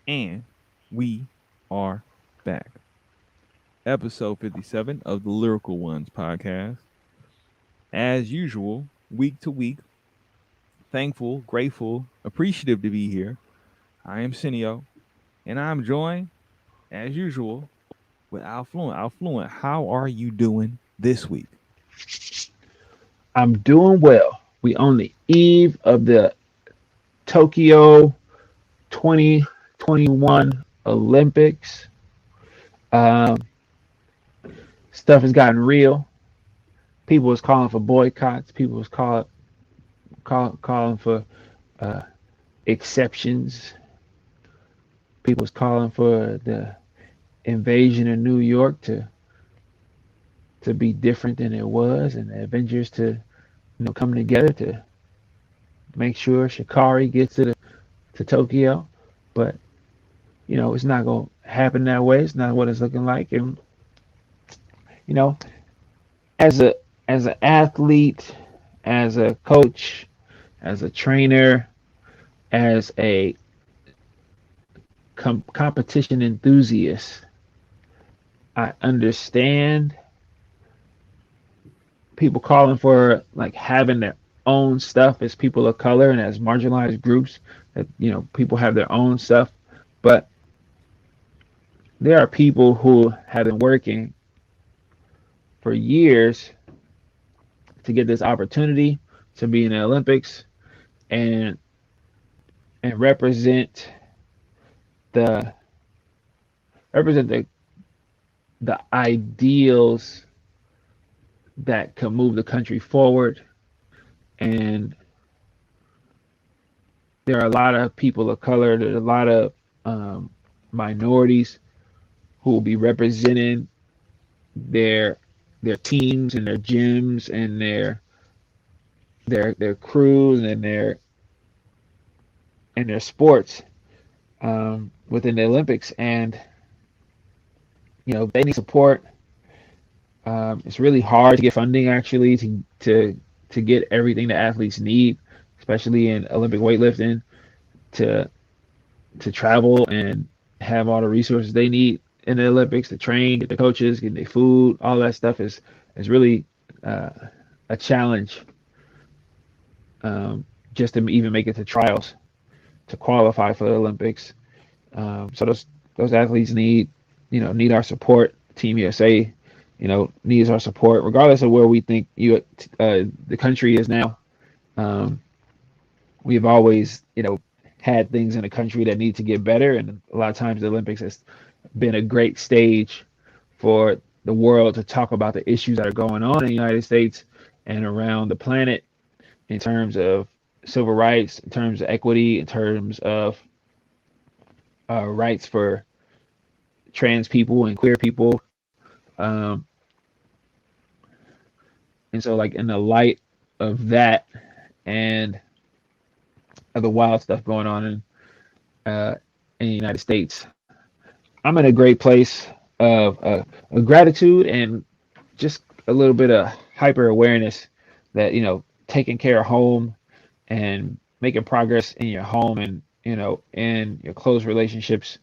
And we are back. Episode 57 of the Lyrical Ones podcast. As usual, week to week, thankful, grateful, appreciative to be here. I am Cineo, and I'm joined, as usual, with Alfluent. Alfluent, how are you doing this week? I'm doing well. We on the eve of the Tokyo 2021 Olympics. Um, Stuff has gotten real. People was calling for boycotts. People was calling for uh, exceptions. People was calling for the invasion of New York to be different than it was, and the Avengers to come together to make sure Shikari gets to Tokyo. But it's not going to happen that way. It's not what it's looking like. And you know, as a as an athlete, as a coach, as a trainer, as a competition enthusiast, I understand people calling for like having their own stuff as people of color and as marginalized groups, that people have their own stuff. But there are people who have been working for years to get this opportunity to be in the Olympics and represent the represent the ideals that can move the country forward. And there are a lot of people of color, there's a lot of minorities who will be representing their teams and their gyms and their crews and their sports within the Olympics. And they need support. It's really hard to get funding actually to get everything the athletes need, especially in Olympic weightlifting, to travel and have all the resources they need in the Olympics to train, get the coaches, get their food. All that stuff is really uh, a challenge, just to even make it to trials to qualify for the Olympics. So those athletes need our support. Team USA, needs our support, regardless of where we think the country is now. Um, we've always had things in the country that need to get better, and a lot of times the Olympics has been a great stage for the world to talk about the issues that are going on in the United States and around the planet in terms of civil rights, in terms of equity, in terms of rights for trans people and queer people. Um, and so, like, in the light of that and of the wild stuff going on uh, in the United States, I'm in a great place of gratitude and just a little bit of hyper awareness that taking care of home and making progress in your home and in your close relationships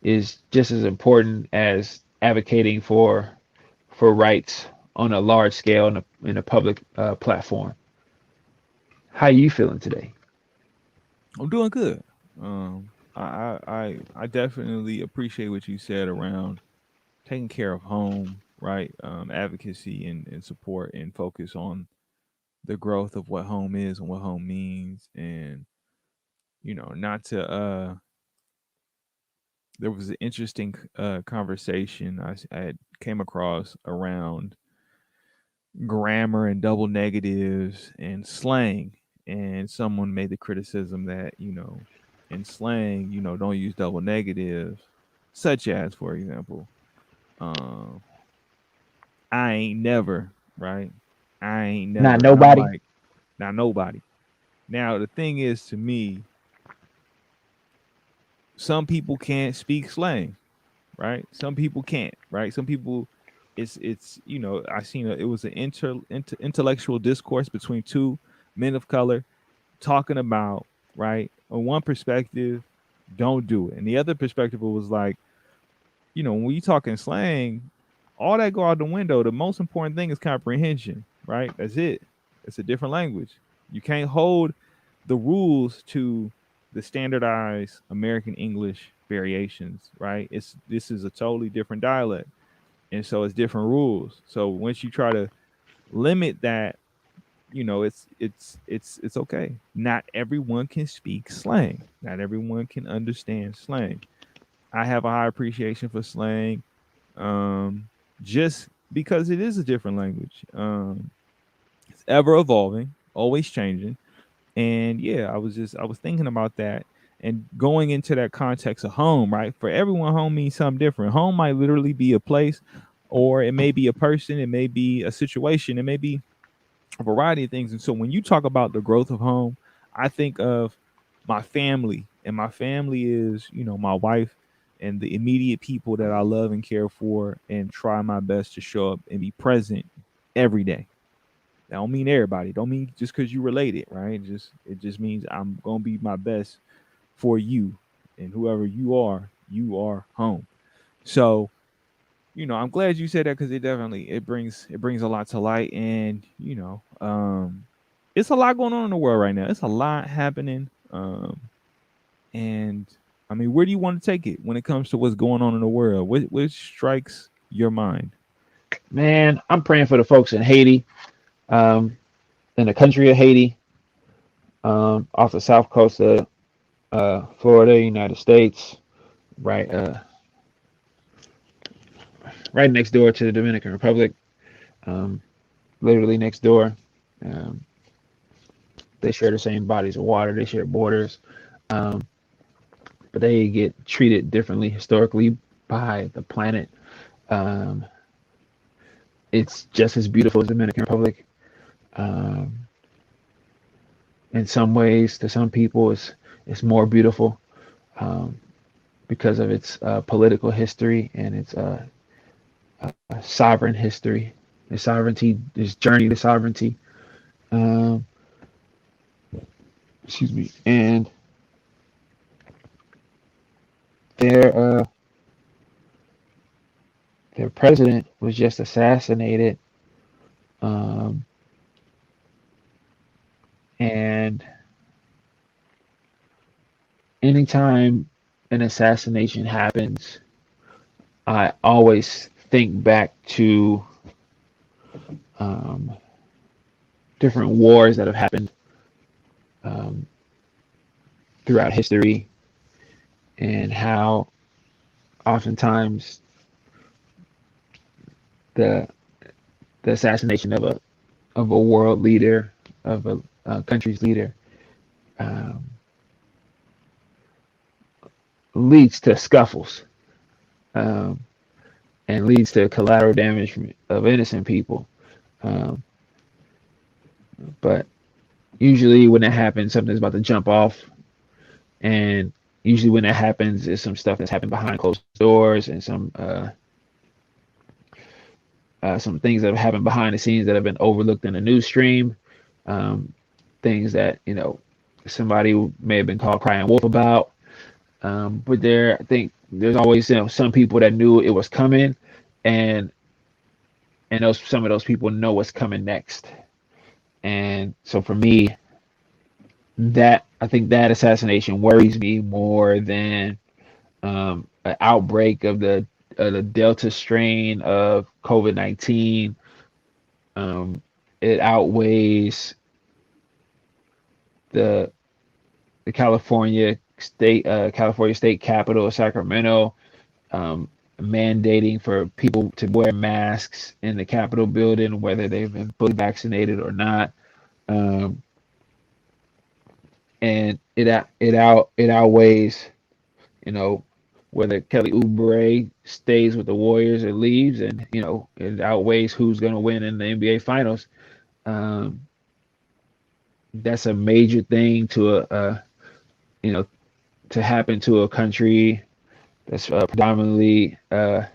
is just as important as advocating for rights on a large scale in a public platform. How you feeling today? I'm doing good. I definitely appreciate what you said around taking care of home, right? Advocacy and support and focus on the growth of what home is and what home means. And, not to, there was an interesting conversation I had came across around grammar and double negatives and slang. And someone made the criticism that, in slang, don't use double negatives, such as, for example, um, I ain't never, right? I ain't Not never. And I'm nobody. like, not nobody. Now, the thing is, to me, some people can't speak slang, right? Some people can't, right? Some people, it's I seen it was an intellectual discourse between two men of color talking about, right, on one perspective, Don't do it. And the other perspective was like, when you talking slang, all that go out the window. The most important thing is comprehension, right? That's it. It's a different language. You can't hold the rules to the standardized American English variations, right? This is a totally different dialect. And so it's different rules. So once you try to limit that, it's okay. Not everyone can speak slang. Not everyone can understand slang. I have a high appreciation for slang, um, just because it is a different language. It's ever evolving, always changing. And yeah, I was thinking about that and going into that context of home, right? For everyone, home means something different. Home might literally be a place, or it may be a person, it may be a situation, it may be a variety of things. And so when you talk about the growth of home, I think of my family, and my family is, my wife and the immediate people that I love and care for, and try my best to show up and be present every day. That don't mean everybody. Don't mean just because you related, right? It just means I'm gonna be my best for you, and whoever you are home. So I'm glad you said that, because it brings a lot to light. And it's a lot going on in the world right now. It's a lot happening. And I mean, where do you want to take it when it comes to what's going on in the world? What strikes your mind? Man, I'm praying for the folks in Haiti, um, in the country of Haiti, off the south coast of Florida, United States, right, right next door to the Dominican Republic, um, literally next door. Um, they share the same bodies of water, they share borders, um, but they get treated differently historically by the planet. Um, it's just as beautiful as the Dominican Republic. Um, in some ways, to some people, it's more beautiful, um, because of its political history and its sovereign history, its sovereignty, its journey to sovereignty. Um, excuse me. And their uh, their president was just assassinated, um, and anytime an assassination happens, I always think back to um, different wars that have happened um, throughout history, and how oftentimes the the assassination of a world leader, of a country's leader, um, leads to scuffles, um, and leads to collateral damage of innocent people. Um, but usually, when that happens, something's about to jump off, and usually when that happens, is some stuff that's happened behind closed doors, and some things that have happened behind the scenes that have been overlooked in the news stream. Um, things that somebody may have been called crying wolf about. But I think there's always some people that knew it was coming, and some of those people know what's coming next. And so for me, that I think that assassination worries me more than an outbreak of the Delta strain of COVID-19. Um, it outweighs the California state capital of Sacramento, um, mandating for people to wear masks in the Capitol building, whether they've been fully vaccinated or not. Um, and it outweighs, you know, whether Kelly Oubre stays with the Warriors or leaves, and it outweighs who's going to win in the NBA Finals. Um, that's a major thing you know to happen to a country that's predominantly of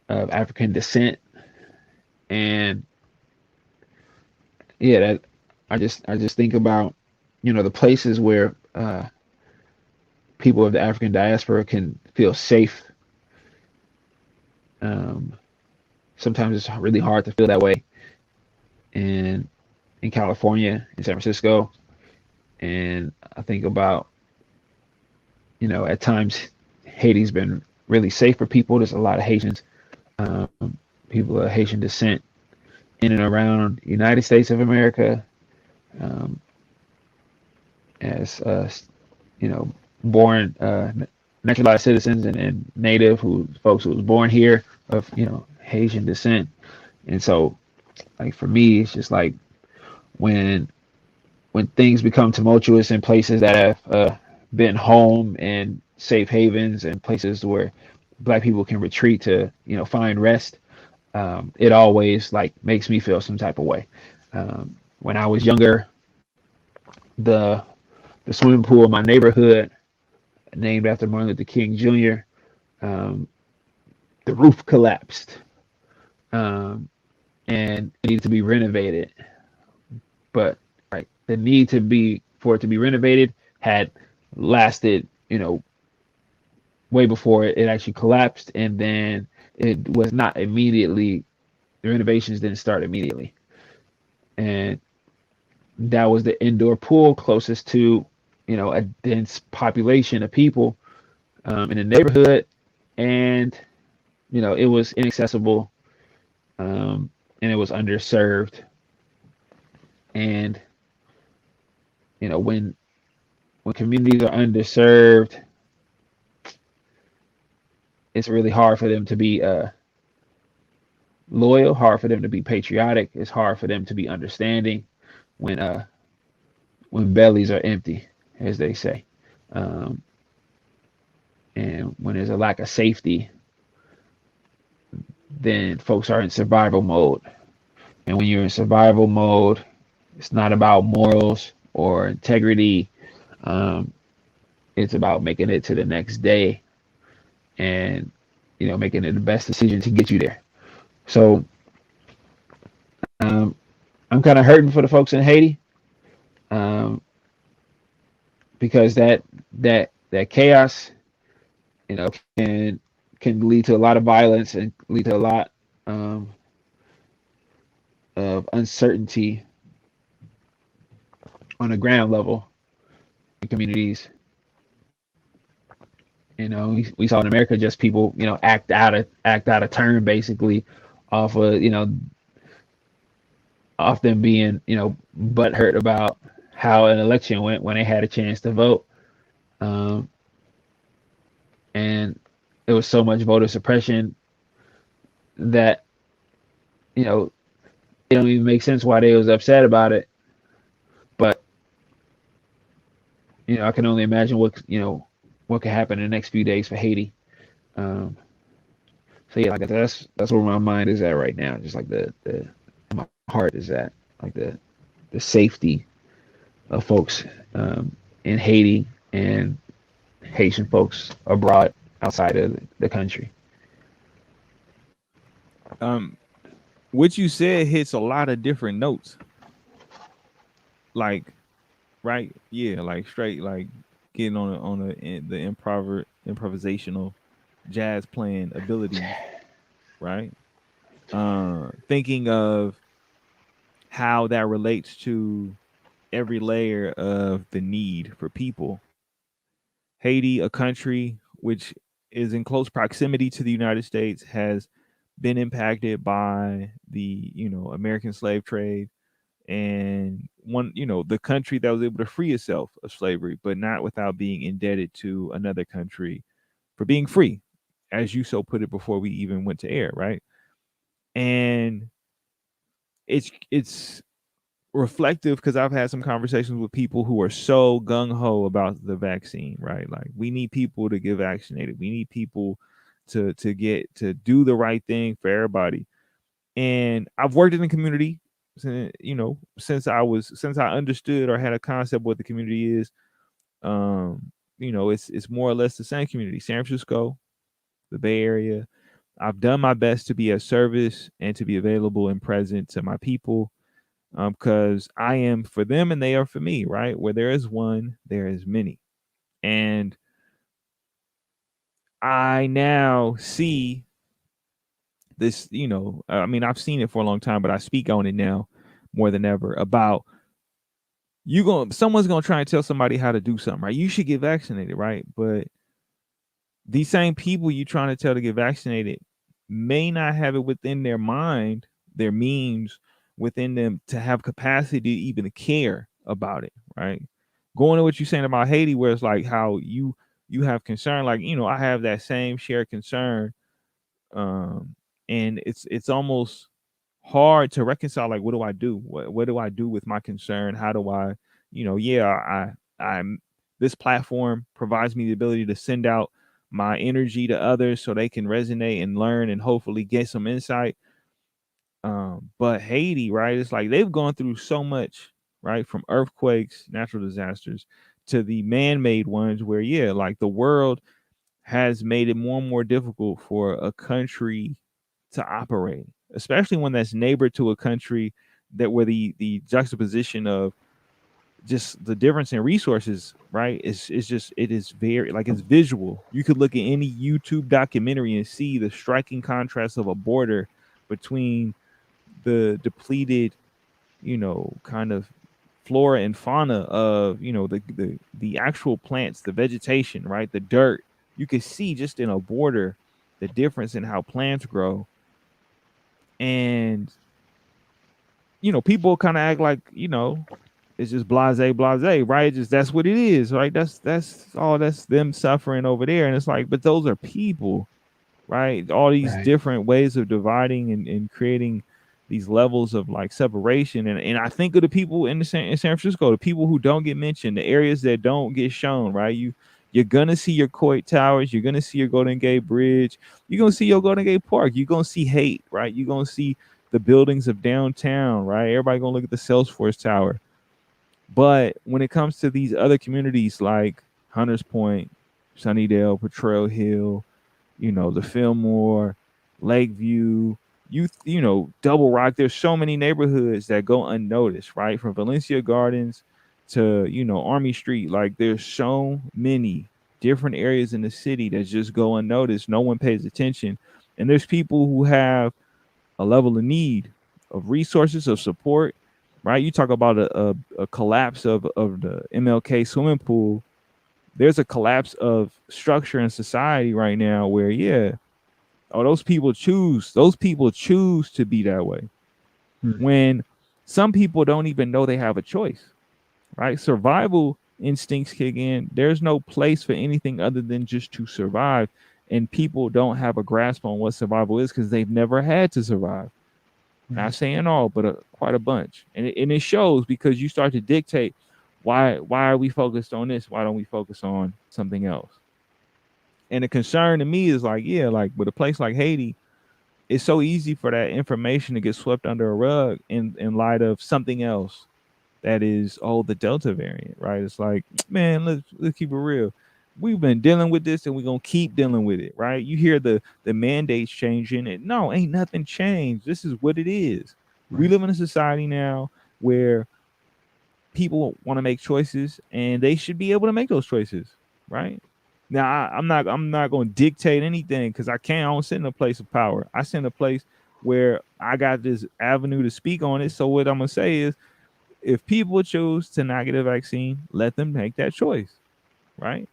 African descent. And yeah, that I just think about the places where people of the African diaspora can feel safe. Um, Sometimes it's really hard to feel that way in in California, in San Francisco, and I think about, at times Haiti's been really safe for people. There's a lot of Haitians, people of Haitian descent in and around the United States of America, um, as you know, born naturalized citizens and native who folks who was born here of Haitian descent. And so, like for me, it's just like when when things become tumultuous in places that have been home and safe havens and places where Black people can retreat to find rest. It always like makes me feel some type of way. When I was younger, the the swimming pool in my neighborhood, named after Martin Luther King Jr., um, the roof collapsed, um, and it needed to be renovated. But right, the need to be for it to be renovated had lasted, way before it actually collapsed, and then it was not immediately. The renovations didn't start immediately, and that was the indoor pool closest to, a dense population of people in the neighborhood, and it was inaccessible, and it was underserved, and when communities are underserved, it's really hard for them to be loyal, hard for them to be patriotic. It's hard for them to be understanding when bellies are empty, as they say, um, and when there's a lack of safety, then folks are in survival mode. And when you're in survival mode, it's not about morals or integrity. Um, it's about making it to the next day and making it the best decision to get you there. So um, I'm kind of hurting for the folks in Haiti, um, because that chaos, can lead to a lot of violence and lead to a lot um, of uncertainty on the ground level in communities. We saw in America just people, act out of turn basically off of, off them being, butthurt about how an election went when they had a chance to vote. Um, and there was so much voter suppression that, it don't even make sense why they was upset about it. But, I can only imagine what could happen in the next few days for Haiti. Um, so yeah, like that's where my mind is at right now. Just like the my heart is at, like the safety of folks in Haiti and Haitian folks abroad outside of the country. Um, what you said hits a lot of different notes. Like, right? Yeah, like straight, like getting the improvisational jazz playing abilities, right? Thinking of how that relates to every layer of the need for people. Haiti, a country which is in close proximity to the United States, has been impacted by the American slave trade, and the country that was able to free itself of slavery, but not without being indebted to another country for being free, as you so put it before we even went to air, right? And it's reflective because I've had some conversations with people who are so gung ho about the vaccine, right? Like we need people to get vaccinated. We need people to do the right thing for everybody. And I've worked in the community, since I understood or had a concept what the community is. It's more or less the same community, San Francisco, the Bay Area. I've done my best to be of service and to be available and present to my people, because I am for them and they are for me, right? Where there is one, there is many. And I now see this, I mean, I've seen it for a long time, but I speak on it now more than ever about someone's gonna try and tell somebody how to do something, right? You should get vaccinated, right? But these same people you trying to tell to get vaccinated may not have it within their mind, their means within them to have capacity to even care about it, right? Going to what you're saying about Haiti, where it's like how you have concern, like I have that same shared concern, um, and it's almost hard to reconcile. Like, what do I do? What do I do with my concern? How do I, yeah, I'm this platform provides me the ability to send out my energy to others so they can resonate and learn and hopefully get some insight. But Haiti, right? It's like they've gone through so much, right? From earthquakes, natural disasters, to the man-made ones, where like the world has made it more and more difficult for a country to operate, especially when that's neighbor to a country that where the juxtaposition of just the difference in resources, right? It's just it is very like it's visual. You could look at any YouTube documentary and see the striking contrast of a border between the depleted, kind of flora and fauna of the actual plants, the vegetation, right, the dirt. You can see just in a border the difference in how plants grow. And people kind of act like it's just blase, right? Just that's what it is, right? That's them suffering over there. And it's like, but those are people, right? All these Right. different ways of dividing and creating these levels of like separation. And I think of the people in San Francisco, the people who don't get mentioned, the areas that don't get shown, right? You're gonna see your Coit Towers, you're gonna see your Golden Gate Bridge, you're gonna see your Golden Gate Park, you're gonna see hate, right? You're gonna see the buildings of downtown, right? Everybody gonna look at the Salesforce Tower. But when it comes to these other communities like Hunters Point, Sunnydale, Potrero Hill, the Fillmore, Lakeview, Double Rock. There's so many neighborhoods that go unnoticed, right? From Valencia Gardens to, Army Street. Like there's so many different areas in the city that just go unnoticed. No one pays attention. And there's people who have a level of need of resources, of support, right? You talk about a collapse of the MLK swimming pool. There's a collapse of structure in society right now where, those people choose to be that way, Hmm. when some people don't even know they have a choice, right? Survival instincts kick in. There's no place for anything other than just to survive. And people don't have a grasp on what survival is because they've never had to survive. Not Right. saying all, but quite a bunch. And it shows because you start to dictate, why are we focused on this? Why don't we focus on something else? And the concern to me is like, like with a place like Haiti, it's so easy for that information to get swept under a rug in light of something else that is, the Delta variant, right? It's like, man, let's keep it real. We've been dealing with this and we're gonna keep dealing with it, right? You hear the mandates changing it. No, ain't nothing changed. This is what it is. We Right. live in a society now where people want to make choices and they should be able to make those choices, right? Now I'm not going to dictate anything because I can't. I don't sit in a place of power. I sit in a place where I got this avenue to speak on it. So what I'm gonna say is, if people choose to not get a vaccine, let them make that choice, right?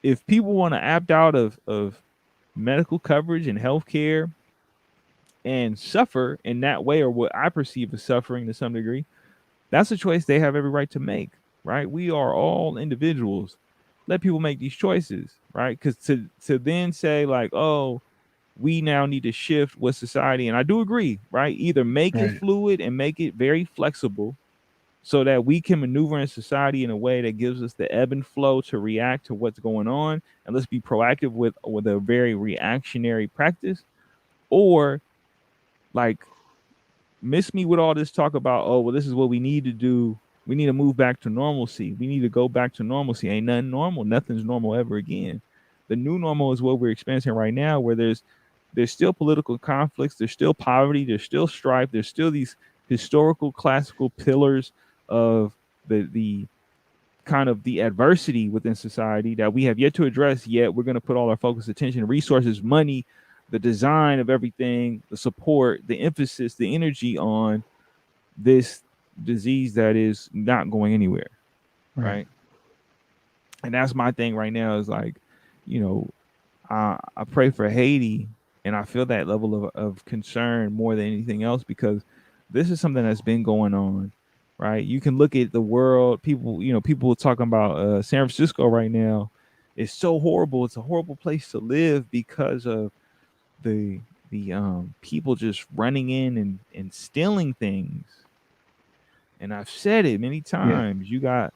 If people want to opt out of medical coverage and healthcare and suffer in that way, or what I perceive as suffering to some degree, that's a choice they have every right to make, right? We are all individuals. Let people make these choices, right? Because to then say like, oh, we now need to shift with society, and I do agree, right? Either make it Right. fluid and make it very flexible, so that we can maneuver in society in a way that gives us the ebb and flow to react to what's going on, and let's be proactive with a very reactionary practice, or like miss me with all this talk about, oh, well, this is what we need to do. We need to move back to normalcy. We need to go back to normalcy. Ain't nothing normal. Nothing's normal ever again. The new normal is what we're experiencing right now, where there's still political conflicts, there's still poverty, there's still strife, there's still these historical classical pillars of the kind of the adversity within society that we have yet to address, yet we're going to put all our focus, attention, resources, money, the design of everything, the support, the emphasis, the energy on this disease that is not going anywhere, Right. right? And that's my thing right now is like, you know, I pray for Haiti, and I feel that level of concern more than anything else because this is something that's been going on, right? You can look at the world, people, people talking about San Francisco right now. It's so horrible. It's a horrible place to live because of the people just running in and stealing things. And I've said it many Yeah. times. You got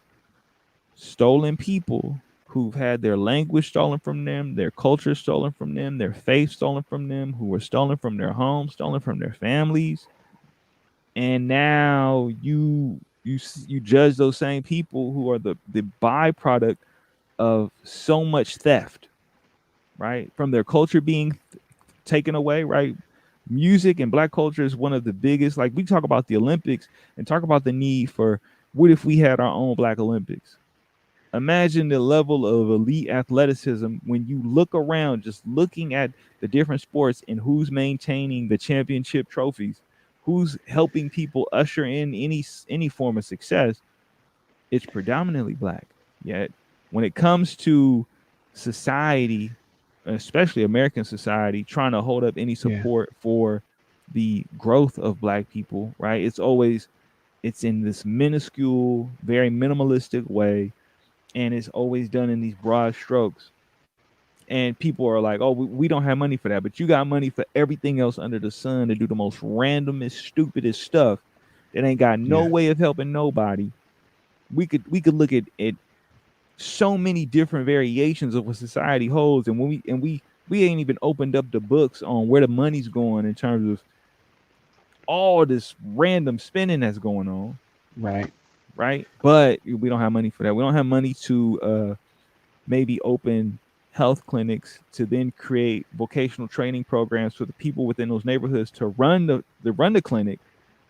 stolen people who've had their language stolen from them, their culture stolen from them, their faith stolen from them, who were stolen from their homes, stolen from their families, and now you judge those same people who are the byproduct of so much theft, right? From their culture being taken away, right? Music and black culture is one of the biggest. Like we talk about the Olympics and talk about the need for what if we had our own black Olympics? Imagine the level of elite athleticism when you look around, just looking at the different sports and who's maintaining the championship trophies, who's helping people usher in any form of success. It's predominantly black. Yet when it comes to society, especially American society, trying to hold up any Yeah. support for the growth of black people, right? It's in this minuscule, very minimalistic way, and it's always done in these broad strokes. And people are like, "Oh, we don't have money for that," but you got money for everything else under the sun to do the most randomest, stupidest stuff that ain't got no Yeah. way of helping nobody. We could look at so many different variations of what society holds, and we ain't even opened up the books on where the money's going in terms of all this random spending that's going on, Right. right? But we don't have money for that. We don't have money to maybe open health clinics to then create vocational training programs for the people within those neighborhoods to run the clinic,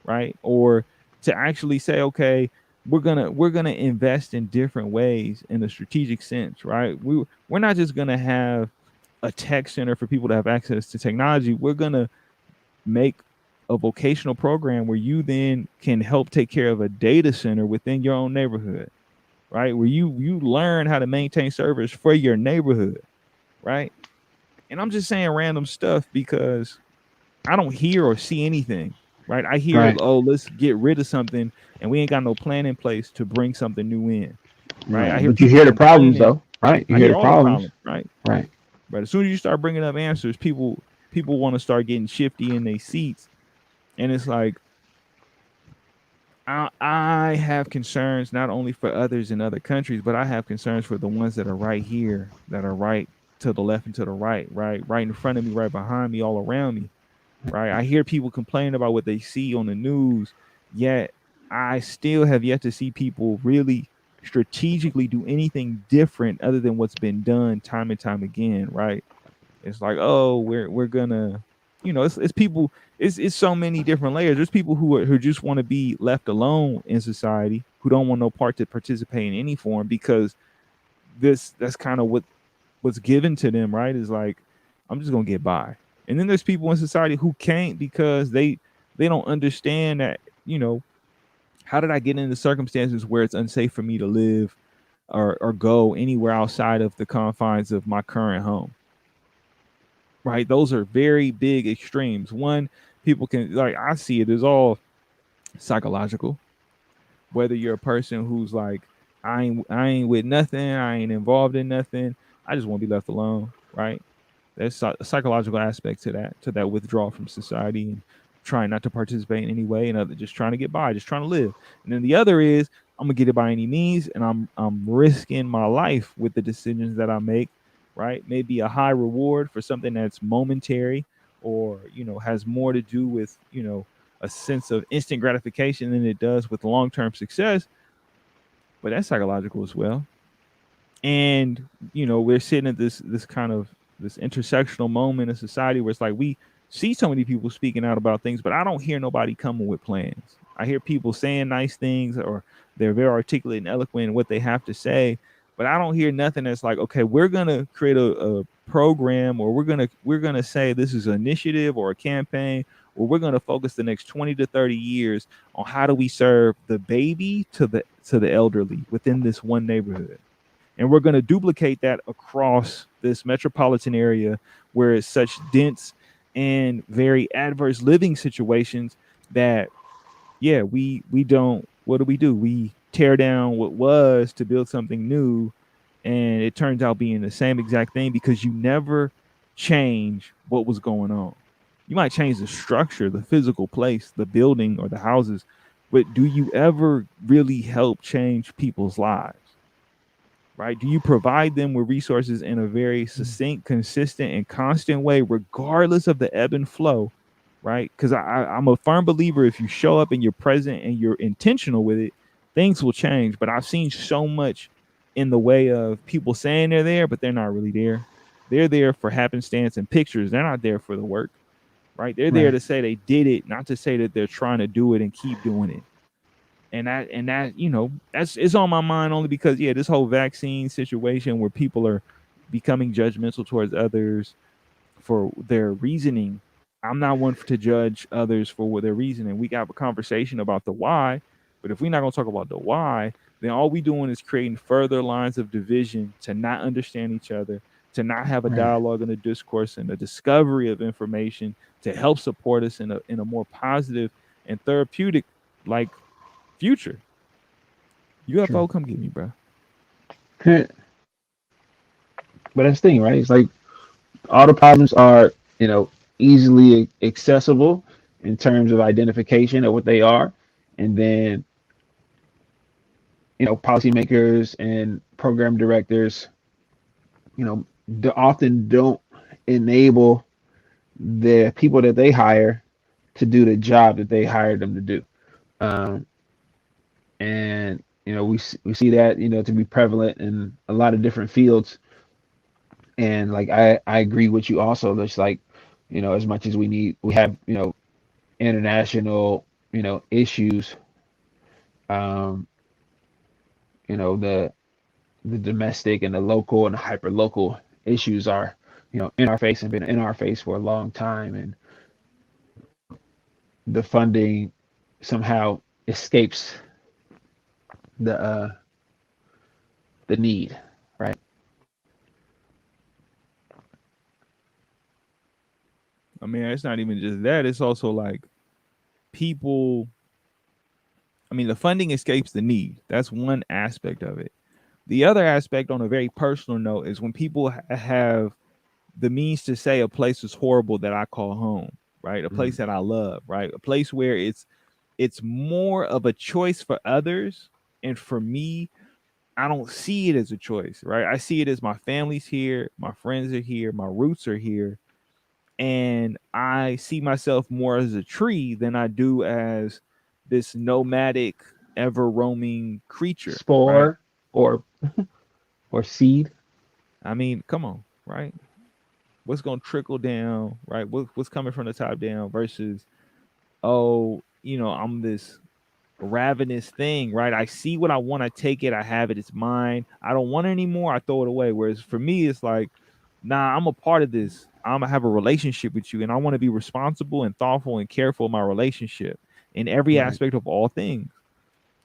right? Or to actually say, okay, we're gonna invest in different ways in a strategic sense, right? We're not just gonna have a tech center for people to have access to technology. We're gonna make a vocational program where you then can help take care of a data center within your own neighborhood, right? Where you learn how to maintain servers for your neighborhood, right? And I'm just saying random stuff because I don't hear or see anything, right? I hear, Right. oh, let's get rid of something, and we ain't got no plan in place to bring something new in, right? I Right. hear But you people hear the problems complaining. though. Right. You I hear hear the all the problems. problems, right? Right. But as soon as you start bringing up answers, people want to start getting shifty in their seats, and it's like I have concerns not only for others in other countries, but I have concerns for the ones that are right here, that are right to the left and to the right, right in front of me, right behind me, all around me, right? I hear people complain about what they see on the news, yet I still have yet to see people really strategically do anything different other than what's been done time and time again, right? It's like, oh, we're gonna, it's people. It's so many different layers. There's people who just want to be left alone in society, who don't want no part to participate in any form because that's kind of what's given to them, right? Is like, I'm just gonna get by. And then there's people in society who can't because they don't understand that, how did I get into circumstances where it's unsafe for me to live or go anywhere outside of the confines of my current home, right? Those are very big extremes. One, people can, like, I see it as all psychological. Whether you're a person who's like, I ain't with nothing, I ain't involved in nothing, I just want to be left alone, right? There's a psychological aspect to that withdrawal from society and trying not to participate in any way, and other just trying to get by, just trying to live. And then the other is I'm gonna get it by any means, and I'm risking my life with the decisions that I make. Right? Maybe a high reward for something that's momentary, or has more to do with a sense of instant gratification than it does with long term success. But that's psychological as well. And we're sitting at this kind of this intersectional moment in society where it's like we see so many people speaking out about things, but I don't hear nobody coming with plans. I hear people saying nice things, or they're very articulate and eloquent in what they have to say, but I don't hear nothing that's like, okay, we're gonna create a program, or we're gonna say this is an initiative or a campaign, or we're gonna focus the next 20 to 30 years on how do we serve the baby to the elderly within this one neighborhood. And we're going to duplicate that across this metropolitan area where it's such dense and very adverse living situations that, yeah, we don't, what do? We tear down what was to build something new, and it turns out being the same exact thing because you never change what was going on. You might change the structure, the physical place, the building or the houses, but do you ever really help change people's lives? Right? Do you provide them with resources in a very succinct, consistent, and constant way, regardless of the ebb and flow? Right? Because I'm a firm believer, if you show up and you're present and you're intentional with it, things will change. But I've seen so much in the way of people saying they're there, but they're not really there. They're there for happenstance and pictures. They're not there for the work. Right? They're there Right. to say they did it, not to say that they're trying to do it and keep doing it. And that that's it's on my mind only because, yeah, this whole vaccine situation where people are becoming judgmental towards others for their reasoning. I'm not one to judge others for what their reasoning. We got a conversation about the why, but if we're not going to talk about the why, then all we doing is creating further lines of division to not understand each other, to not have a Right. dialogue and a discourse and a discovery of information to help support us in a more positive and therapeutic, like, future. True. UFO, come get me, bro. But that's the thing, right? It's like all the problems are, easily accessible in terms of identification of what they are, and then policymakers and program directors, often don't enable the people that they hire to do the job that they hired them to do. Um, and we see that to be prevalent in a lot of different fields. And like I agree with you also. That's like as much as we have international issues. Um, the domestic and the local and the hyper local issues are in our face and been in our face for a long time, and the funding somehow escapes the the need, right? I mean, it's not even just that. It's also like people. I mean, the funding escapes the need. That's one aspect of it. The other aspect, on a very personal note, is when people have the means to say a place is horrible that I call home, right? A place Mm, that I love, right? A place where it's more of a choice for others, and for me, I don't see it as a choice, right? I see it as my family's here, my friends are here, my roots are here, and I see myself more as a tree than I do as this nomadic, ever roaming creature, right? spore or seed. I mean, come on, right? What's going to trickle down, right? What's coming from the top down versus, oh, I'm this ravenous thing, right? I see what I want, I take it, I have it, it's mine. I don't want it anymore, I throw it away. Whereas for me, it's like, nah, I'm a part of this. I'm gonna have a relationship with you, and I want to be responsible and thoughtful and careful of my relationship in every Right. aspect of all things.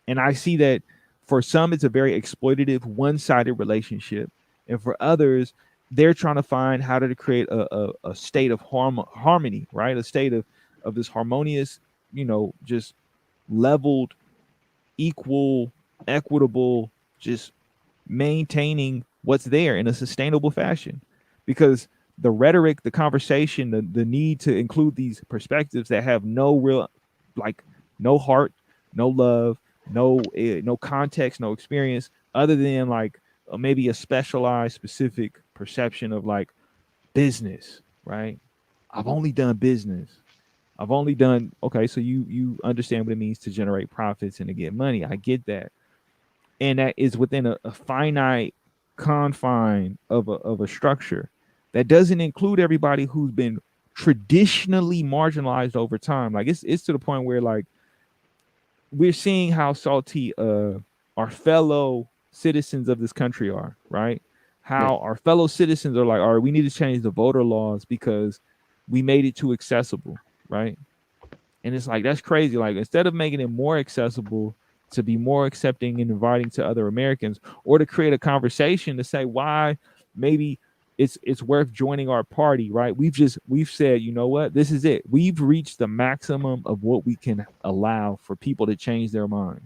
And I see that for some, it's a very exploitative, one-sided relationship, and for others, they're trying to find how to create a state of harmony, right? A state of this harmonious, just leveled, equal, equitable, just maintaining what's there in a sustainable fashion. Because the rhetoric, the conversation, the need to include these perspectives that have no real, like, no heart, no love, no context, no experience, other than like maybe a specialized, specific perception of like business, right? I've only done business. I've only done, okay. So you understand what it means to generate profits and to get money. I get that, and that is within a finite confine of a structure that doesn't include everybody who's been traditionally marginalized over time. Like it's to the point where like we're seeing how salty our fellow citizens of this country are, right? Yeah. How our fellow citizens are like, all right, we need to change the voter laws because we made it too accessible, right? And it's like that's crazy. Like instead of making it more accessible to be more accepting and inviting to other Americans, or to create a conversation to say why maybe it's worth joining our party, right? We've said, you know what, this is it. We've reached the maximum of what we can allow for people to change their minds.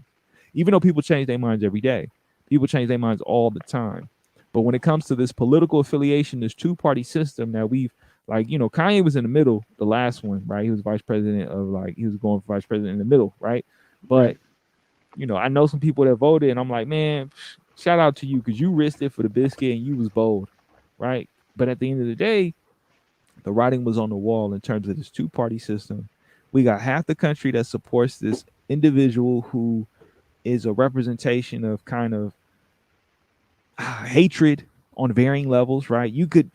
Even though people change their minds every day, people change their minds all the time. But when it comes to this political affiliation, this two-party system that we've like, you know, Kanye was in the middle, the last one, right? He was vice president of like he was going for vice president in the middle, right? Right. But you know, I know some people that voted, and I'm like, man, shout out to you because you risked it for the biscuit and you was bold, right? But at the end of the day, the writing was on the wall in terms of this two-party system. We got half the country that supports this individual who is a representation of kind of hatred on varying levels, right? You could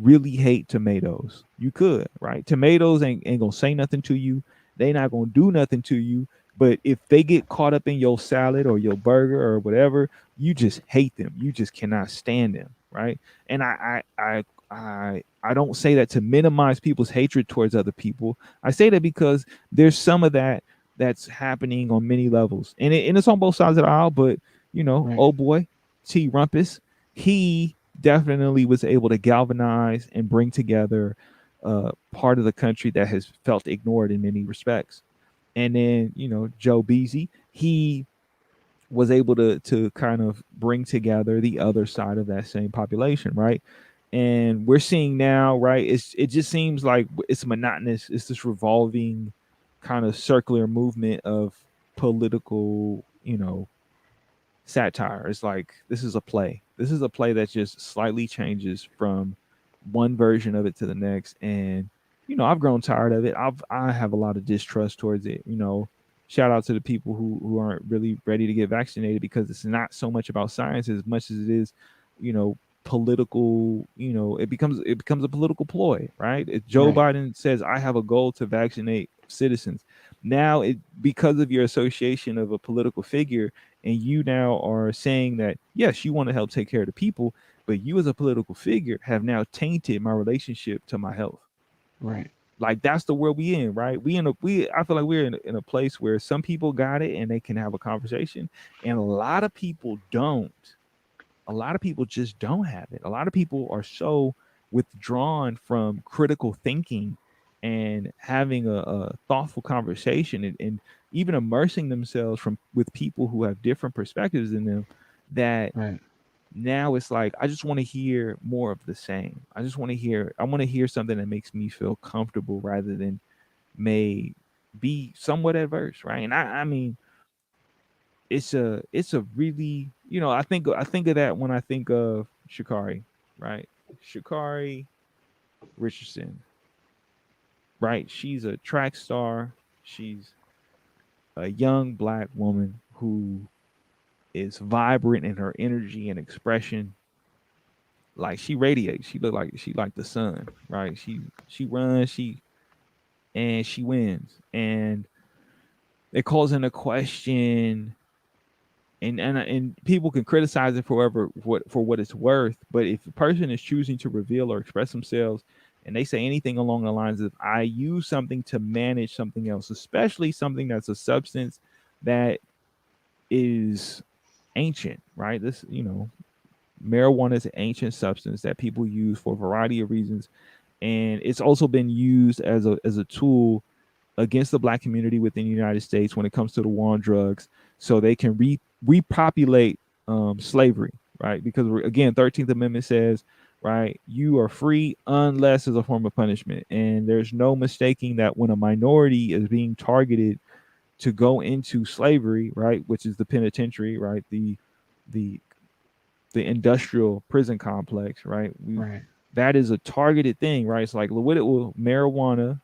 really hate tomatoes. You could, right? Tomatoes ain't gonna say nothing to you. They not gonna do nothing to you. But if they get caught up in your salad or your burger or whatever, you just hate them. You just cannot stand them, right? And I don't say that to minimize people's hatred towards other people. I say that because there's some of that that's happening on many levels, and it's on both sides of the aisle. But you know, Right. oh boy, T. Rumpus, he definitely was able to galvanize and bring together part of the country that has felt ignored in many respects. And then, you know, Joe Beasy, he was able to kind of bring together the other side of that same population, right? And we're seeing now, right? It just seems like it's monotonous. It's this revolving kind of circular movement of political, you know, satire. It's like this is a play. This is a play that just slightly changes from one version of it to the next. And you know, I've grown tired of it. I have a lot of distrust towards it. You know, shout out to the people who aren't really ready to get vaccinated because it's not so much about science as much as it is, you know, political. You know, it becomes a political ploy, right? If Joe Right. Biden says I have a goal to vaccinate citizens, now it because of your association of a political figure and you now are saying that yes, you want to help take care of the people, but you as a political figure have now tainted my relationship to my health. Right. Like that's the world we in, right? We I feel like we're in a place where some people got it and they can have a conversation, and a lot of people don't. A lot of people just don't have it. A lot of people are so withdrawn from critical thinking and having a thoughtful conversation, and even immersing themselves from with people who have different perspectives than them, that Right. now it's like I just want to hear more of the same. I want to hear something that makes me feel comfortable rather than may be somewhat adverse, right? And I mean it's a really, you know, I think of that when I think of Shikari, right? Shikari Richardson, right? She's a track star. She's a young black woman who is vibrant in her energy and expression. Like she radiates. She like the sun, right? She runs, she wins. And it calls into question, and people can criticize it for what it's worth. But if a person is choosing to reveal or express themselves, and they say anything along the lines of "I use something to manage something else," especially something that's a substance that is ancient, right? This, you know, marijuana is an ancient substance that people use for a variety of reasons, and it's also been used as a tool against the black community within the United States when it comes to the war on drugs, so they can repopulate slavery, right? Because again, 13th Amendment says, right, you are free unless as a form of punishment, and there's no mistaking that when a minority is being targeted to go into slavery, right, which is the penitentiary, right, the the industrial prison complex, right? We Right. That is a targeted thing, right? It's like what it will marijuana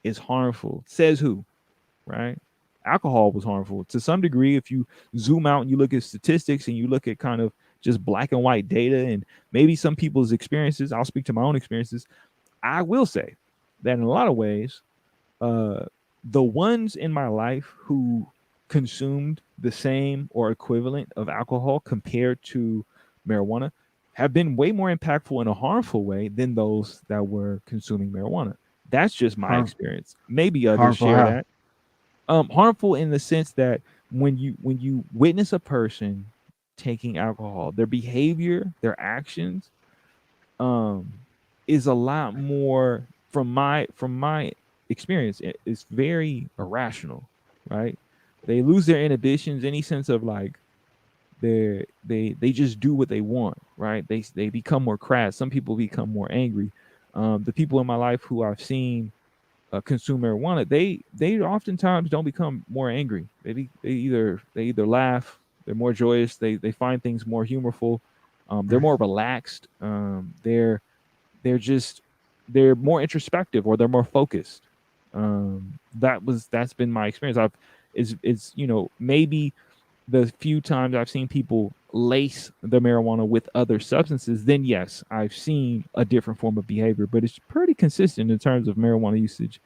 is harmful. Says who, right? Alcohol was harmful to some degree. If you zoom out and you look at statistics and you look at kind of just black and white data and maybe some people's experiences, I'll speak to my own experiences. I will say, that in a lot of ways, uh, the ones in my life who consumed the same or equivalent of alcohol compared to marijuana have been way more impactful in a harmful way than those that were consuming marijuana. That's just my Harm, experience. Maybe others harmful share how? that. Harmful in the sense that when you witness a person taking alcohol, their behavior, their actions, um, is a lot more from my experience. It's very irrational, right? They lose their inhibitions, any sense of like they just do what they want, right? They become more crass. Some people become more angry. The people in my life who I've seen consume marijuana, they oftentimes don't become more angry. They either laugh, they're more joyous, they find things more humorful, they're Right. more relaxed, they're just they're more introspective or they're more focused. That's been my experience. I've it's maybe the few times I've seen people lace the marijuana with other substances, then yes, I've seen a different form of behavior, but it's pretty consistent in terms of marijuana usage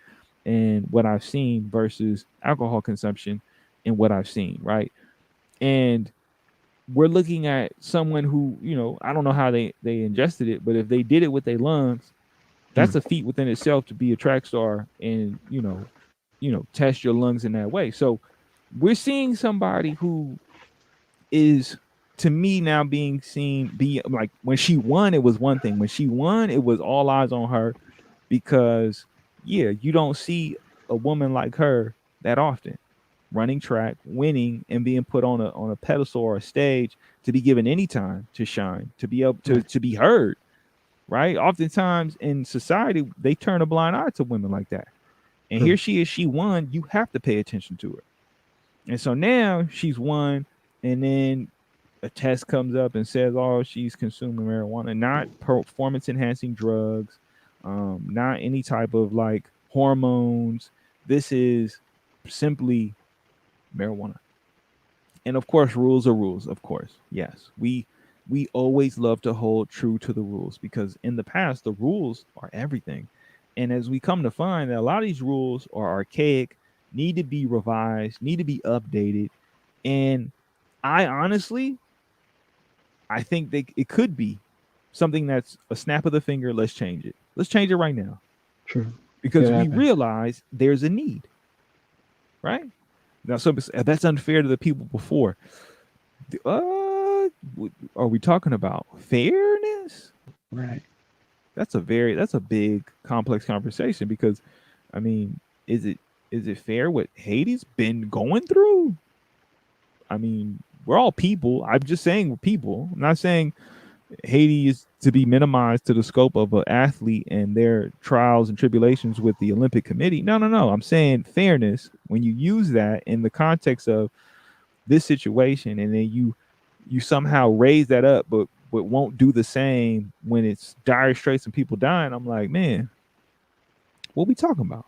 and what I've seen versus alcohol consumption and what I've seen, right? And we're looking at someone who, I don't know how they ingested it, but if they did it with their lungs, that's Mm, a feat within itself to be a track star and, test your lungs in that way. So we're seeing somebody who is to me now being seen be like when she won it was one thing. When she won, it was all eyes on her because yeah, you don't see a woman like her that often running track, winning, and being put on a pedestal or a stage to be given any time to shine, to be able to right. to be heard, right? Oftentimes in society, they turn a blind eye to women like that. And True. here she is, she won, you have to pay attention to her. And so now she's won, and then a test comes up and says, "Oh, she's consuming marijuana, not performance enhancing drugs, not any type of like hormones. This is simply marijuana." And of course, rules are rules. Of course, yes, we always love to hold true to the rules because in the past the rules are everything, and as we come to find that a lot of these rules are archaic, need to be revised, need to be updated, and I honestly I think it could be something that's a snap of the finger. Let's change it. Let's change it right now True. It because could we happen. realize there's a need, right? Now, so that's unfair to the people before. Are we talking about fairness? Right. That's a big complex conversation because, I mean, is it fair what Haiti's been going through? I mean, we're all people. I'm just saying we're people. I'm not saying Haiti is to be minimized to the scope of an athlete and their trials and tribulations with the Olympic Committee. No, no, no. I'm saying fairness when you use that in the context of this situation, and then you somehow raise that up, but won't do the same when it's dire straits and people dying. I'm like, man, what we talking about?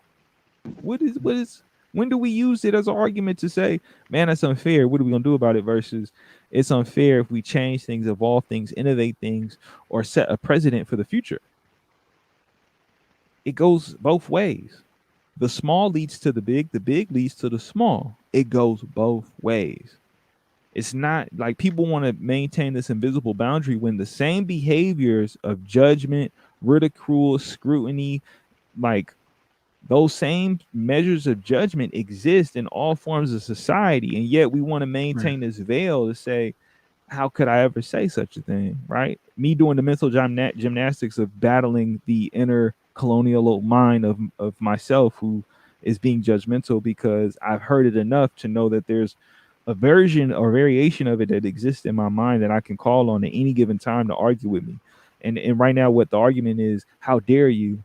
What is when do we use it as an argument to say, man, that's unfair? What are we gonna do about it? Versus, it's unfair if we change things, evolve things, innovate things, or set a precedent for the future. It goes both ways. The small leads to the big leads to the small. It goes both ways. It's not like people want to maintain this invisible boundary when the same behaviors of judgment, ridicule, scrutiny, like those same measures of judgment exist in all forms of society. And yet we want to Right. maintain this veil to say, how could I ever say such a thing? Right? Me doing the mental gymnastics of battling the inner colonial mind of myself who is being judgmental because I've heard it enough to know that there's a version or variation of it that exists in my mind that I can call on at any given time to argue with me. And right now, what the argument is, how dare you?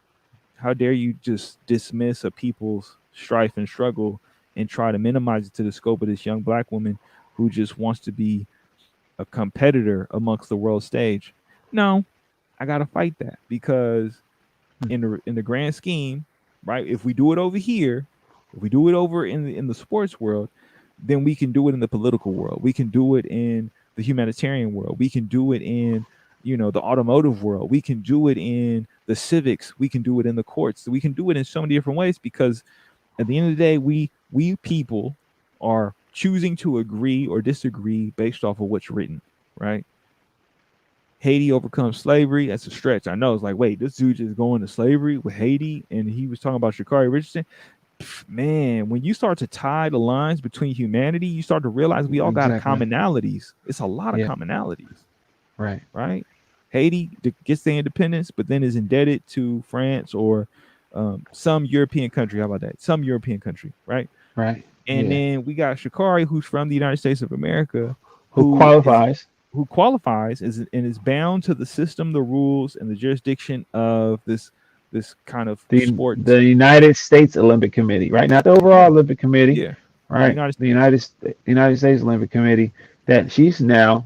How dare you just dismiss a people's strife and struggle and try to minimize it to the scope of this young black woman who just wants to be a competitor amongst the world stage? No, I gotta fight that because Mm, in the grand scheme, right? If we do it over here, if we do it over in the sports world, then we can do it in the political world. We can do it in the humanitarian world. We can do it in the automotive world. We can do it in the civics, we can do it in the courts, we can do it in so many different ways, because at the end of the day, we people are choosing to agree or disagree based off of what's written, right? Haiti overcomes slavery. That's a stretch. I know. It's like, wait, this dude just going to slavery with Haiti, and he was talking about Sha'Carri Richardson. Man, when you start to tie the lines between humanity, you start to realize we all got Exactly. commonalities. It's a lot of Yeah. commonalities, Right. right? Haiti gets their independence, but then is indebted to France or some European country. How about that? Some European country, right? Right. And Yeah. then we got Sha'Carri, who's from the United States of America, Who who is qualifies? who qualifies is and is bound to the system, the rules, and the jurisdiction of this kind of sports. The United States Olympic Committee, right? Not the Yeah, overall Olympic Committee, yeah. The right? United The States. United States Olympic Committee that she's now,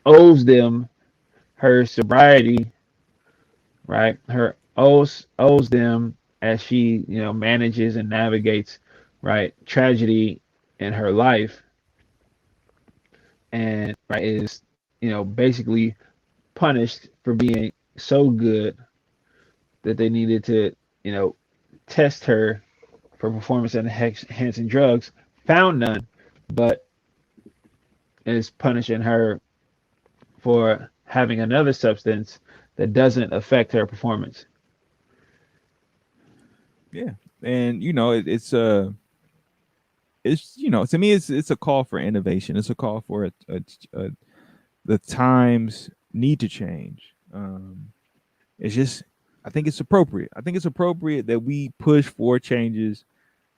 owes them her sobriety, right? Her owes them as she, manages and navigates, right, tragedy in her life, and right is, basically punished for being so good that they needed to, you know, test her for performance enhancing drugs, found none, but is punishing her for having another substance that doesn't affect her performance. Yeah, and it's to me it's a call for innovation. It's a call for a the times need to change. It's just I think it's appropriate. I think it's appropriate that we push for changes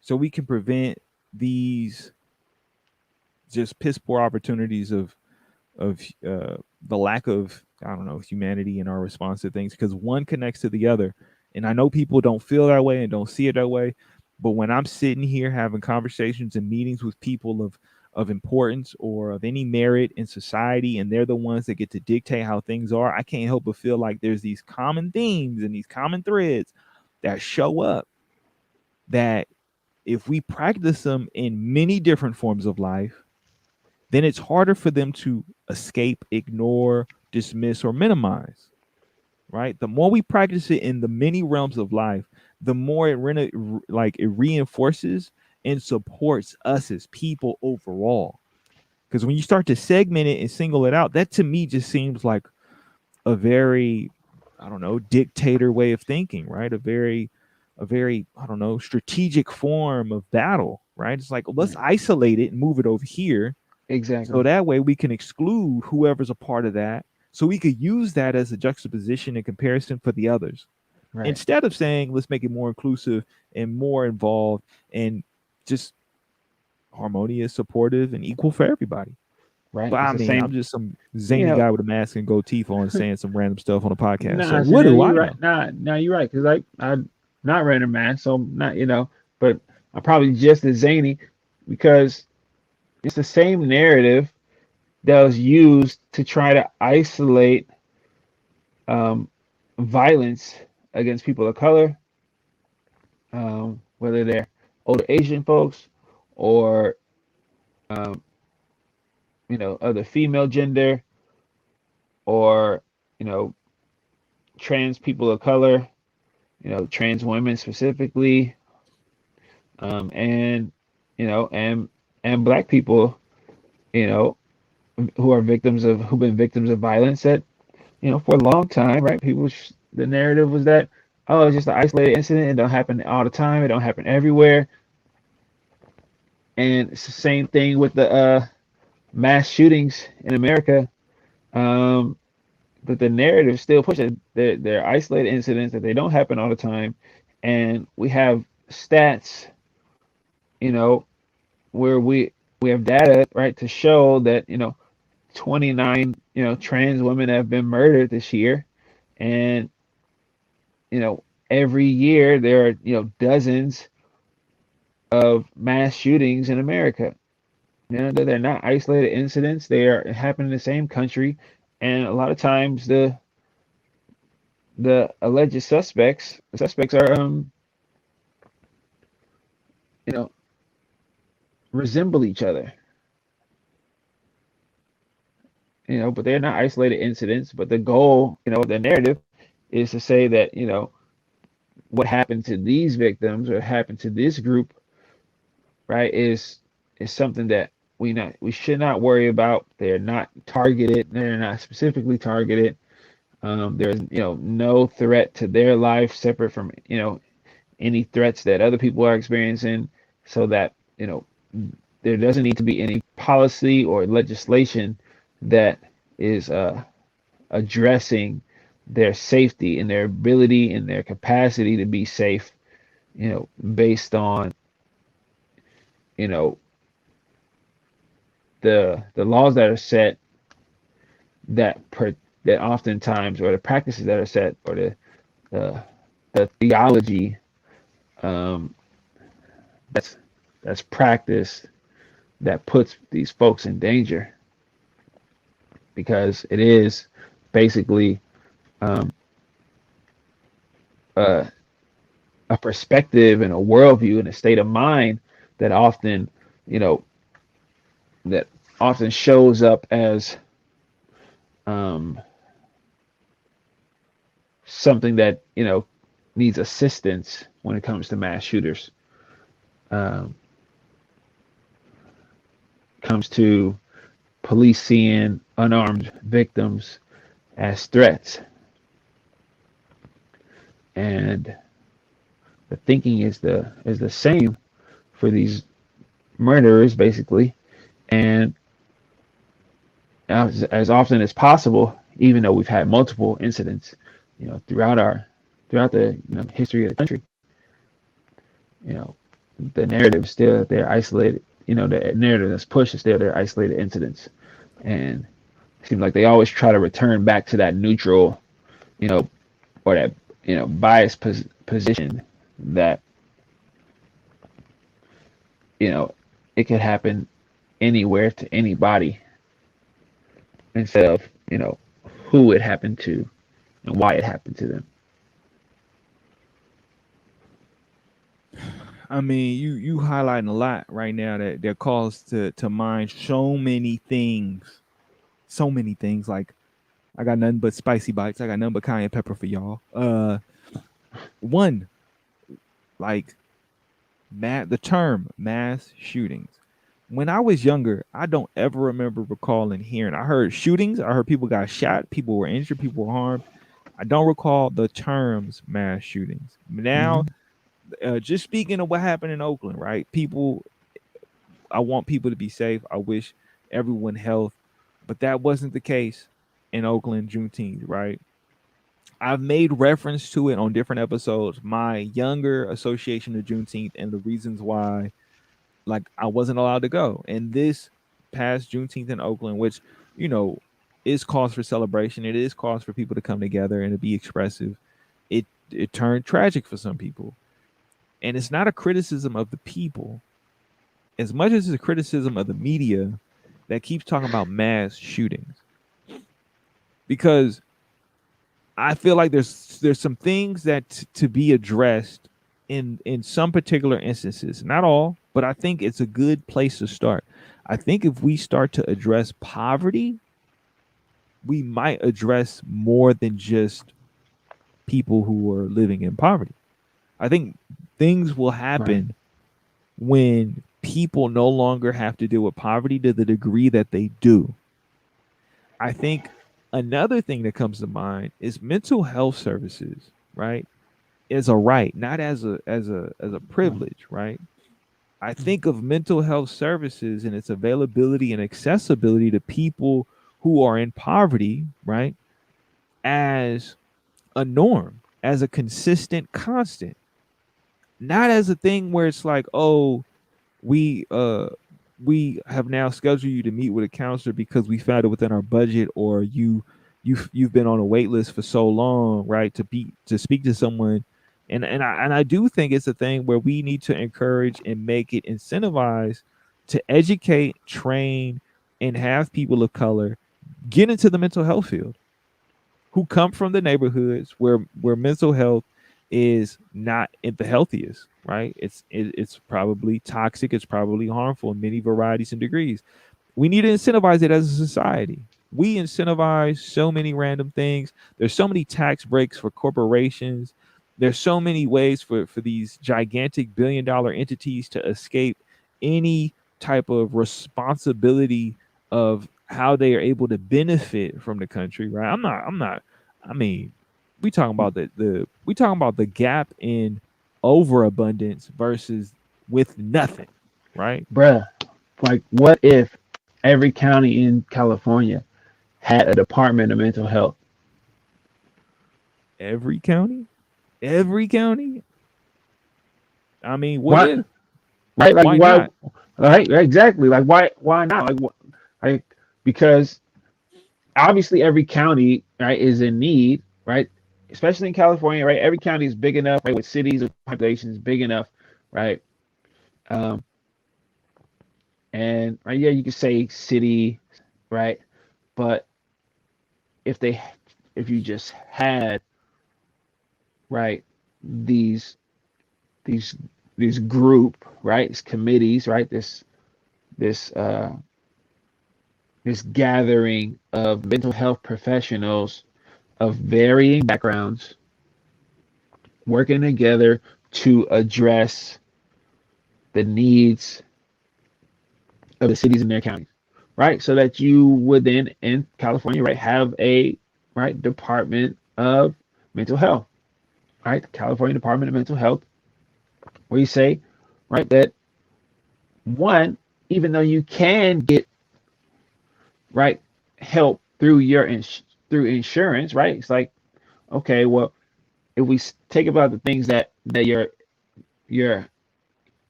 so we can prevent these just piss poor opportunities of the lack of I don't know humanity in our response to things, because one connects to the other. And I know people don't feel that way and don't see it that way, but when I'm sitting here having conversations and meetings with people of importance or of any merit in society, and they're the ones that get to dictate how things are, I can't help but feel like there's these common themes and these common threads that show up, that if we practice them in many different forms of life, then it's harder for them to escape, ignore, dismiss, or minimize, right? The more we practice it in the many realms of life, the more it reinforces and supports us as people overall. Because when you start to segment it and single it out, that to me just seems like a very, I don't know, dictator way of thinking, right? A very, I don't know, strategic form of battle, right? It's like, let's Right. isolate it and move it over here so Exactly. that way we can exclude whoever's a part of that. So we could use that as a juxtaposition and comparison for the others. Right. Instead of saying, let's make it more inclusive and more involved and just harmonious, supportive, and equal for everybody. Right. But I It's the mean, same. I'm just some You zany know, guy with a mask and gold teeth on saying some random stuff on a podcast. So nah. So what now do you're I right. know? Nah. You're right. Because I'm not running man, so I'm not. But I'm probably just as zany because it's the same narrative that was used to try to isolate um, violence against people of color, whether they're older Asian folks or um, other female gender or you know trans people of color, trans women specifically, and and black people, you know, who've been victims of violence that for a long time, right? The narrative was that, oh, it's just an isolated incident. It don't happen all the time. It don't happen everywhere. And it's the same thing with the mass shootings in America. Um, but the narrative still pushes they're isolated incidents that they don't happen all the time, and we have stats, you know, where we have data right to show that 29 trans women have been murdered this year, and every year there are dozens of mass shootings in America. They're not isolated incidents. They are happen in the same country, and a lot of times the alleged suspects are you know resemble each other. But they're not isolated incidents. But the goal, the narrative is to say that, what happened to these victims or happened to this group, right, is something that we should not worry about. They're not targeted. They're not specifically targeted. There's no threat to their life separate from any threats that other people are experiencing. So that there doesn't need to be any policy or legislation that is addressing their safety and their ability and their capacity to be safe, based on you know the laws that are set that oftentimes, or the practices that are set, or the, the theology um, that's that's practiced that puts these folks in danger, because it is basically um, a, a perspective and a worldview and a state of mind that often you know that often shows up as um, something that needs assistance when it comes to mass shooters. Um, comes to police seeing unarmed victims as threats, and the thinking is the same for these murderers, basically. And as often as possible, even though we've had multiple incidents, throughout the history of the country, you know, the narrative is still that they're isolated. The narrative that's pushed is still they're isolated incidents, and it seems like they always try to return back to that neutral, you know, or that biased position that you know it could happen anywhere to anybody, instead of who it happened to and why it happened to them. I mean, you highlighting a lot right now that calls to mind so many things. Like I got nothing but spicy bites. I got nothing but cayenne pepper for y'all. One, like the term mass shootings. When I was younger, I don't ever remember recalling hearing. I heard shootings. I heard people got shot, people were injured, people were harmed. I don't recall the terms mass shootings. Now, Hmm. just speaking of what happened in Oakland, right? People, I want people to be safe. I wish everyone health, but that wasn't the case in Oakland Juneteenth, right? I've made reference to it on different episodes. My younger association of Juneteenth and the reasons why, like, I wasn't allowed to go. And this past Juneteenth in Oakland, which you know is cause for celebration, it is cause for people to come together and to be expressive. It turned tragic for some people, and it's not a criticism of the people as much as it's a criticism of the media that keeps talking about mass shootings, because I feel like there's some things that to be addressed in some particular instances, not all, but I think it's a good place to start. I think if we start to address poverty, we might address more than just people who are living in poverty. I think things will Right. happen when people no longer have to deal with poverty to the degree that they do. I think another thing that comes to mind is mental health services, right? As a right, not as a privilege, right? I think of mental health services and its availability and accessibility to people who are in poverty, right? As a norm, as a consistent constant, not as a thing where it's like, oh, we we have now scheduled you to meet with a counselor because we found it within our budget, or you've been on a wait list for so long, right, to speak to someone. And I do think it's a thing where we need to encourage and make it incentivized to educate, train, and have people of color get into the mental health field who come from the neighborhoods where mental health is not at the healthiest, right? It's probably toxic, it's probably harmful in many varieties and degrees. We need to incentivize it as a society. We incentivize so many random things. There's so many tax breaks for corporations. There's so many ways for these gigantic billion-dollar entities to escape any type of responsibility of how they are able to benefit from the country, right? I'm not I mean, we talking about the gap in overabundance versus with nothing, right? Bruh, like what if every county in California had a department of mental health? Every county? Every county? I mean, what Why? if? Right? Like Why why? not? Right? Exactly. Like why not? Like because obviously every county, right, is in need, right? Especially in California, right? Every county is big enough, right, with cities with populations big enough, right? Um, and right, yeah, you could say city, right? But if they, if you just had, right, these these these group, right, these committees, right, this this gathering of mental health professionals of varying backgrounds working together to address the needs of the cities in their counties, right? So that you would then in California, right, have a right Department of Mental Health, right? The California Department of Mental Health, where you say, right, that one, even though you can get right help through your through insurance, right? It's like, okay, well, if we take about the things that your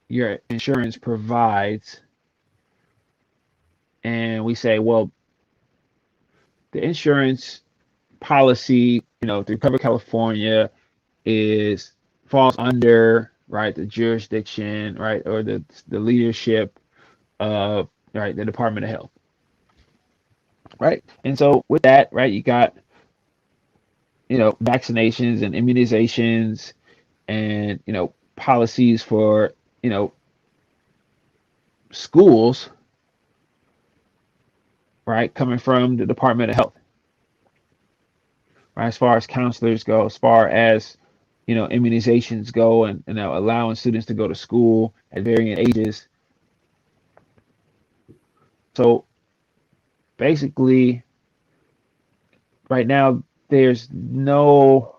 your insurance provides, and we say, well, the insurance policy, through Cover California is falls under right the jurisdiction, right, or the leadership of right the Department of Health, right? And so with that, right, you got vaccinations and immunizations and policies for schools, right, coming from the Department of Health, right, as far as counselors go, as far as immunizations go, and allowing students to go to school at varying ages. So basically, right now there's no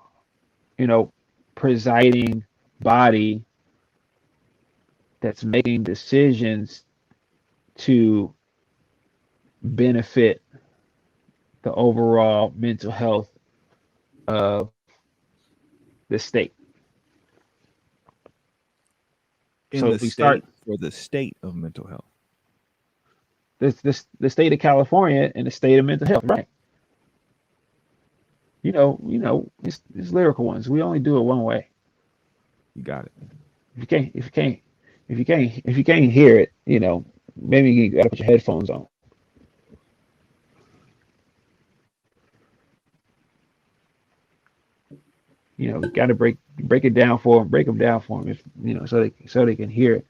you know presiding body that's making decisions to benefit the overall mental health of the state. In So the if we start state for the state of mental health. this the state of California and the state of mental health, right? It's lyrical ones. We only do it one way. You got it. If you can't, if you can't, if you can't hear it, maybe you gotta put your headphones on. Gotta break them down for them, if, so they can hear it.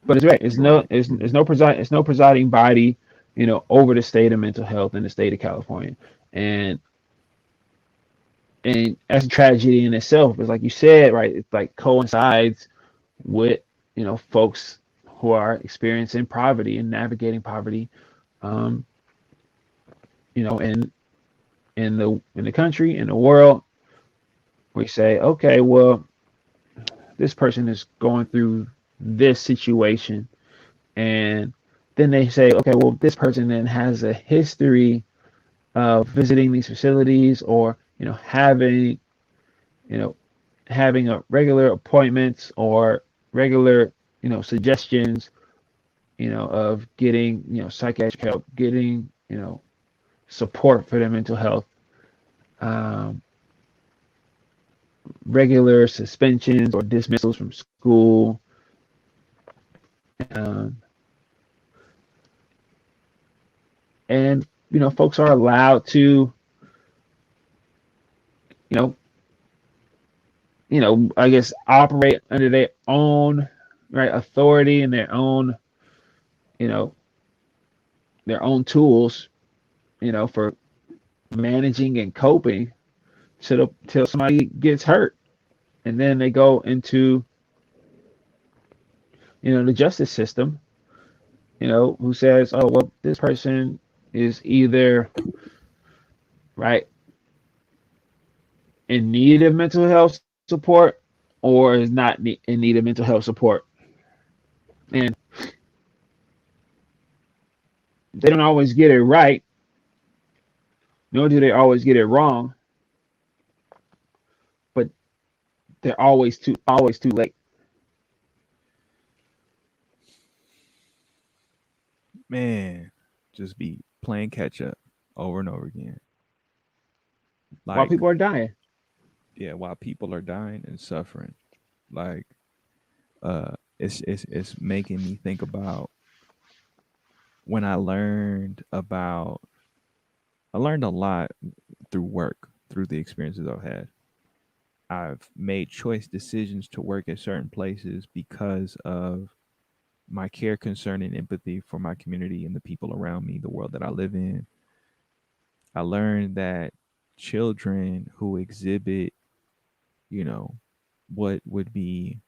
But it's right. Right. It's no presiding body, over the state of mental health in the state of California, and that's a tragedy in itself. It's like you said, right? It's like coincides with folks who are experiencing poverty and navigating poverty, um, in the country, in the world. We say, okay, well, this person is going through this situation, and then they say, okay, well, this person then has a history of visiting these facilities, or you know having a regular appointments, or regular suggestions of getting psychiatric help, getting support for their mental health, um, regular suspensions or dismissals from school, um, and folks are allowed to you know I guess operate under their own right authority and their own you know their own tools, for managing and coping till somebody gets hurt, and then they go into the justice system, who says, oh well, this person is either right in need of mental health support or is not in need of mental health support, and they don't always get it right, nor do they always get it wrong, but they're always too late. Man, just be playing catch up over and over again. While Like, people are dying. yeah, while people are dying and suffering. Like, it's making me think about when I learned a lot through work, through the experiences I've had. I've made choice decisions to work at certain places because of my care, concern, and empathy for my community and the people around me, the world that I live in. I learned that children who exhibit, you know, what would be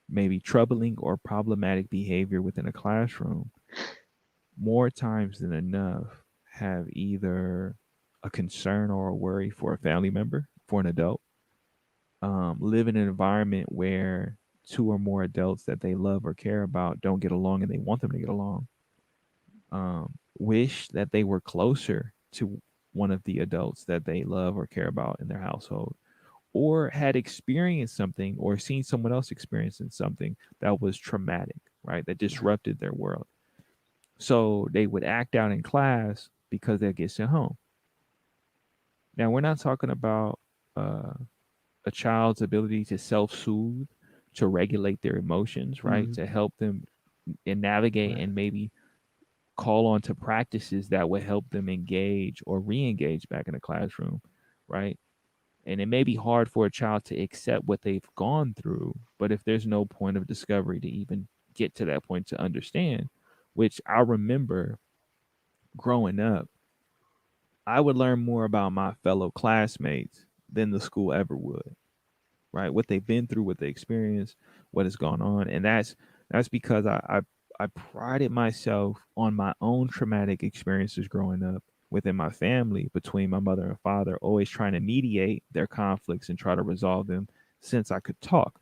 maybe troubling or problematic behavior within a classroom, more times than enough have either a concern or a worry for a family member, for an adult, live in an environment where two or more adults that they love or care about don't get along and they want them to get along, wish that they were closer to one of the adults that they love or care about in their household, or had experienced something or seen someone else experiencing something that was traumatic, right? That disrupted their world. So they would act out in class because they'll get sent home. Now, we're not talking about uh, a child's ability to self soothe, to regulate their emotions, right? Mm-hmm. To help them and navigate Right. and maybe call on to practices that would help them engage or re engage back in the classroom, right? And it may be hard for a child to accept what they've gone through, but if there's no point of discovery to even get to that point to understand, which I remember growing up, I would learn more about my fellow classmates than the school ever would, right? What they've been through, what they experienced, what has gone on, and that's because I prided myself on my own traumatic experiences growing up within my family, between my mother and father, always trying to mediate their conflicts and try to resolve them since I could talk.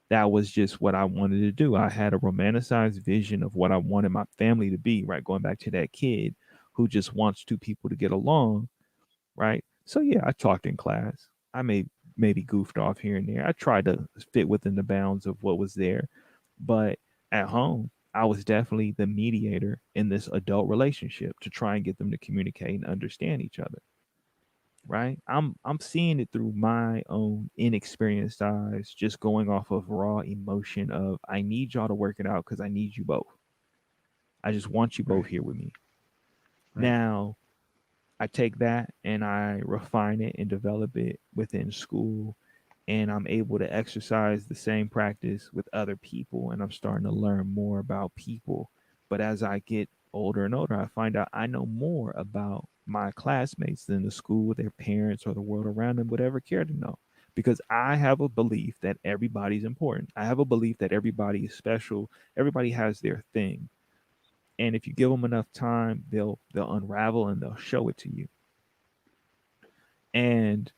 That was just what I wanted to do. I had a romanticized vision of what I wanted my family to be, right? Going back to that kid who just wants two people to get along, right? So yeah, I talked in class. I maybe goofed off here and there. I tried to fit within the bounds of what was there, but at home, I was definitely the mediator in this adult relationship to try and get them to communicate and understand each other. Right? I'm seeing it through my own inexperienced eyes, just going off of raw emotion of I need y'all to work it out because I need you both. I just want you both Right. here with me. Right. Now, I take that and I refine it and develop it within school. And I'm able to exercise the same practice with other people. And I'm starting to learn more about people. But as I get older and older, I find out I know more about my classmates than the school, their parents, or the world around them would ever care to know. Because I have a belief that everybody's important. I have a belief that everybody is special. Everybody has their thing. And if you give them enough time, they'll unravel and they'll show it to you. And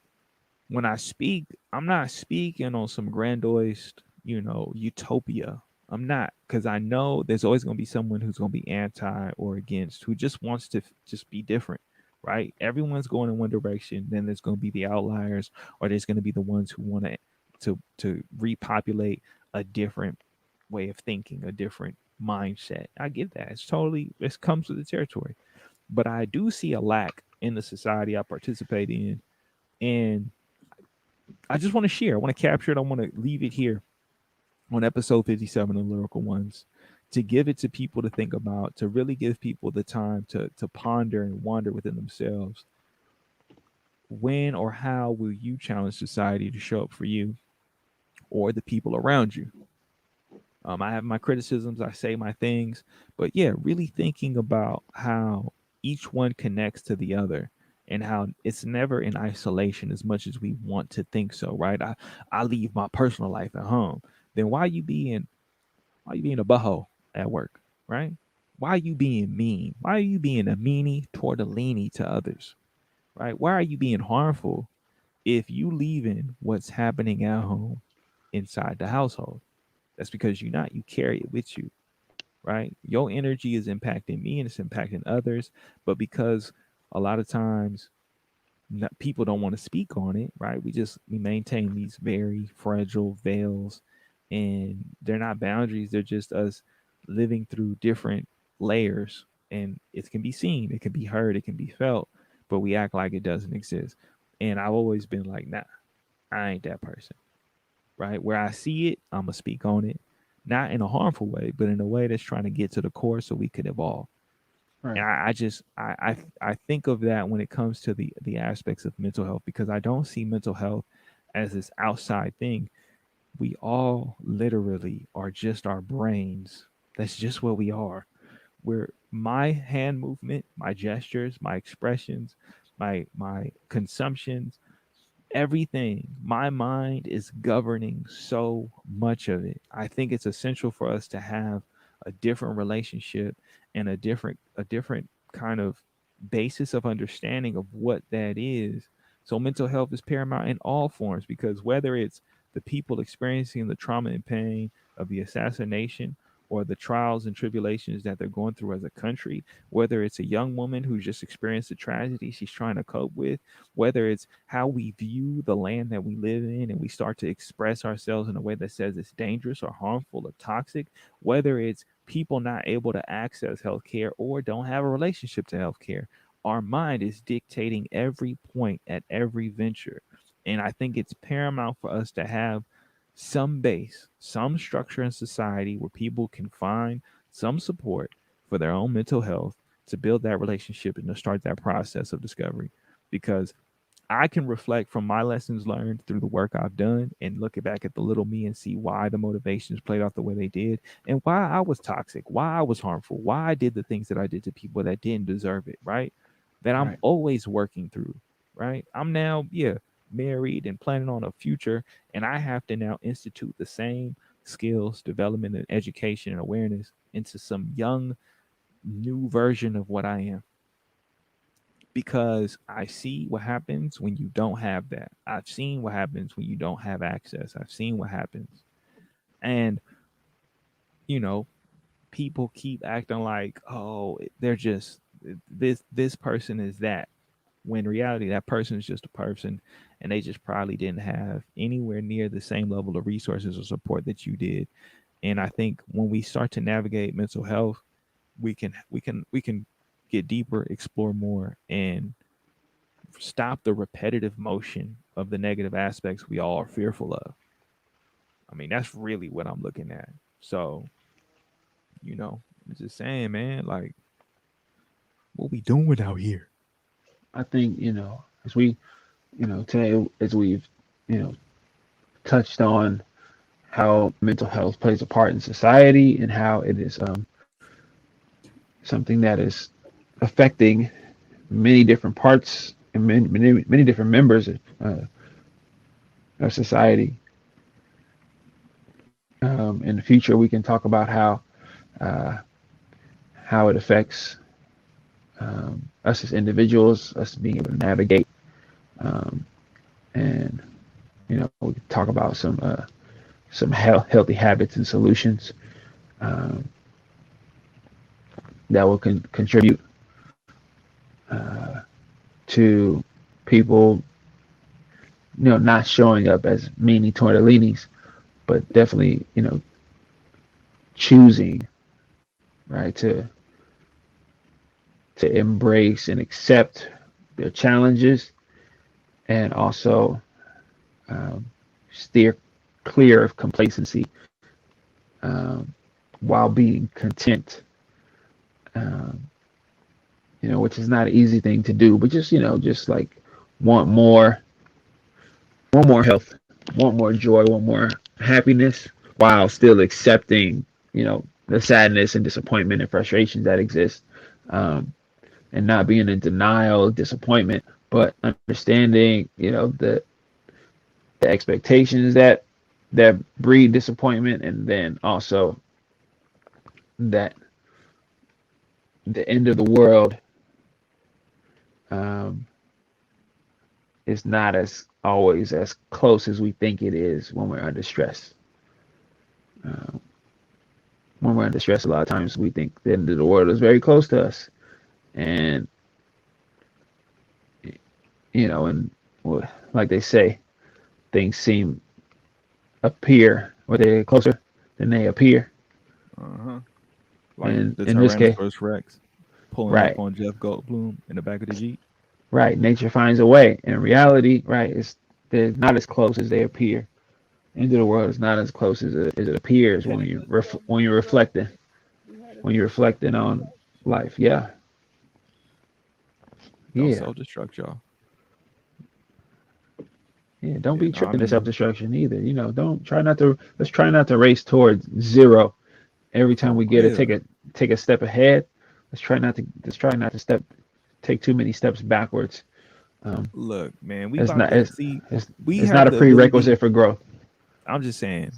when I speak, I'm not speaking on some grandiose, utopia. I'm not, because I know there's always going to be someone who's going to be anti or against, who just wants to just be different, right? Everyone's going in one direction. Then there's going to be the outliers, or there's going to be the ones who want to repopulate a different way of thinking, a different mindset. I get that. It comes with the territory. But I do see a lack in the society I participate in, and I just want to share. I want to capture it. I want to leave it here on episode 57 of Lyrical Ones, to give it to people to think about, to really give people the time to ponder and wander within themselves. When or how will you challenge society to show up for you or the people around you? I have my criticisms, I say my things, but yeah, really thinking about how each one connects to the other and how it's never in isolation as much as we want to think so, right? I leave my personal life at home. Then why you being a butthole at work, right? Why are you being mean? Why are you being a meanie toward a leanie to others, right? Why are you being harmful if you leaving what's happening at home inside the household? That's because you're not. You carry it with you, right? Your energy is impacting me and it's impacting others, but because a lot of times people don't want to speak on it, right? We maintain these very fragile veils, and they're not boundaries. They're just us living through different layers, and it can be seen, it can be heard, it can be felt, but we act like it doesn't exist. And I've always been like, nah, I ain't that person, right? Where I see it, I'm gonna speak on it, not in a harmful way, but in a way that's trying to get to the core so we could evolve. And Right. I just I think of that when it comes to the aspects of mental health, because I don't see mental health as this outside thing. We all literally are just our brains. That's just what we are. Where my hand movement, my gestures, my expressions, my consumptions, everything, my mind is governing so much of it. I think it's essential for us to have a different relationship and a different kind of basis of understanding of what that is. So mental health is paramount in all forms, because whether it's the people experiencing the trauma and pain of the assassination, or the trials and tribulations that they're going through as a country, whether it's a young woman who's just experienced a tragedy she's trying to cope with, whether it's how we view the land that we live in and we start to express ourselves in a way that says it's dangerous or harmful or toxic, whether it's people not able to access healthcare or don't have a relationship to healthcare. Our mind is dictating every point at every venture. And I think it's paramount for us to have some base, some structure in society where people can find some support for their own mental health, to build that relationship and to start that process of discovery. Because I can reflect from my lessons learned through the work I've done and look back at the little me and see why the motivations played out the way they did, and why I was toxic, why I was harmful, why I did the things that I did to people that didn't deserve it, right? That I'm Right. always working through, right? I'm now, yeah, married and planning on a future, and I have to now institute the same skills, development, and education and awareness into some young, new version of what I am, because I see what happens when you don't have that. I've seen what happens when you don't have access. I've seen what happens. And, you know, people keep acting like, oh, they're just this person is that. When in reality, that person is just a person, and they just probably didn't have anywhere near the same level of resources or support that you did. And I think when we start to navigate mental health, we can get deeper, explore more, and stop the repetitive motion of the negative aspects we all are fearful of. I mean, that's really what I'm looking at. So, I'm just saying, man, like, what we doing out here? I think, as we, today, as we've, you know, touched on how mental health plays a part in society and how it is something that is affecting many different parts and many different members of society. In the future, we can talk about uh, how it affects us as individuals, us being able to navigate, um, and we can talk about some healthy habits and solutions um, that will contribute uh, to people, not showing up as meanie tortellinis, but definitely, choosing right to embrace and accept their challenges and also um, steer clear of complacency um, while being content. Um, which is not an easy thing to do, but just like want more, want more health, want more joy, want more happiness, while still accepting, the sadness and disappointment and frustrations that exist, um, and not being in denial, disappointment, but understanding, the expectations that breed disappointment, and then also that the end of the world um, is not as always as close as we think it is when we're under stress. Uh, when we're under stress, a lot of times we think the end of the world is very close to us, and and like they say, things seem appear or they're closer than they appear. Uh-huh. Like And the in this case, Tyrannosaurus Rex pulling up right, on Jeff Goldblum in the back of the Jeep. right, nature finds a way. In reality, right, they're not as close as they appear. End of the world is not as close as it appears when you're reflecting on life. Yeah, Don't yeah, self destruct, y'all. yeah. Don't Yeah, be no, I tripping to self mean, destruction either. Don't try not to. Let's try not to race towards zero every time for we get to real. take a step ahead. Let's try not to take too many steps backwards. Um, Look, man, we it's about not to it's see. it's We it's not have a the ability. prerequisite for growth. I'm just saying,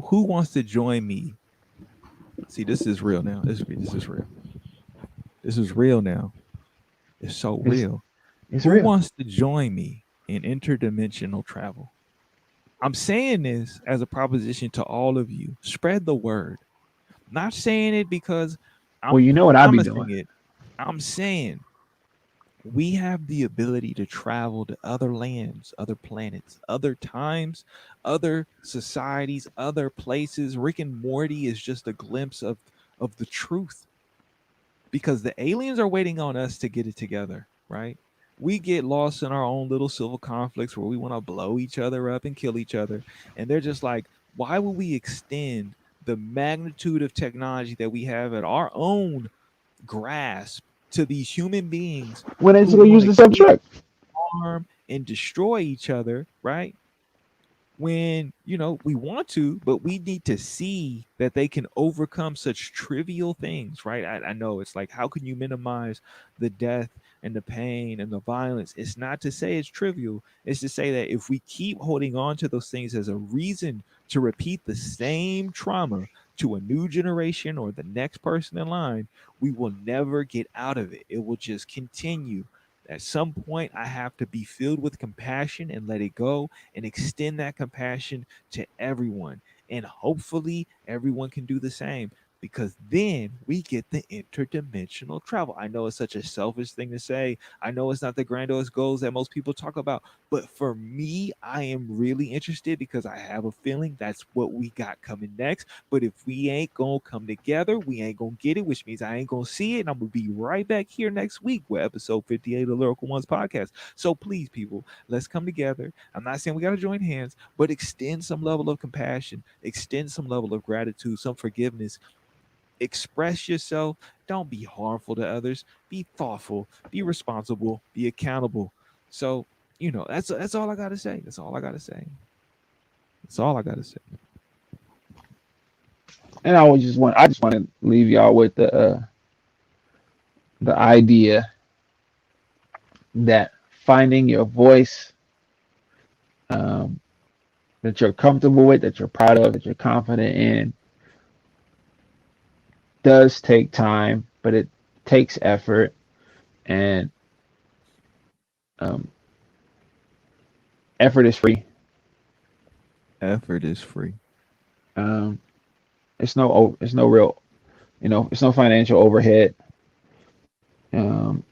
who wants to join me? See, this is real now. This is real. This is real now. It's so It's real. it's Who real. wants to join me in interdimensional travel? I'm saying this as a proposition to all of you. Spread the word. Not saying it because Well, I'm you know what I'll be promising doing. it. I'm saying we have the ability to travel to other lands, other planets, other times, other societies, other places. Rick and Morty is just a glimpse of the truth because the aliens are waiting on us to get it together, right? We get lost in our own little civil conflicts where we want to blow each other up and kill each other. And they're just like, why would we extend the magnitude of technology that we have at our own grasp to these human beings When it's who gonna want use to the self kill, destruct. harm, and destroy each other, right? When we want to, but we need to see that they can overcome such trivial things, right? I know it's like, how can you minimize the death and the pain and the violence? It's not to say it's trivial, it's to say that if we keep holding on to those things as a reason to repeat the same trauma to a new generation or the next person in line, we will never get out of it. It will just continue. At some point, I have to be filled with compassion and let it go and extend that compassion to everyone. And hopefully, everyone can do the same because then we get the interdimensional travel. I know it's such a selfish thing to say. I know it's not the grandiose goals that most people talk about. But for me, I am really interested because I have a feeling that's what we got coming next. But if we ain't going to come together, we ain't going to get it, which means I ain't going to see it. And I'm going to be right back here next week with episode 58 of the Lyrical Ones podcast. So please, people, let's come together. I'm not saying we got to join hands, but extend some level of compassion, extend some level of gratitude, some forgiveness. Express yourself. Don't be harmful to others. Be thoughtful, be responsible, be accountable. So, that's all I got to say. That's all I got to say. That's all I got to say. And I just want to leave y'all with the idea that finding your voice, um, that you're comfortable with, that you're proud of, that you're confident in, does take time, but it takes effort, and um, effort is free. Effort is free. Um, it's no real, it's no financial overhead, um,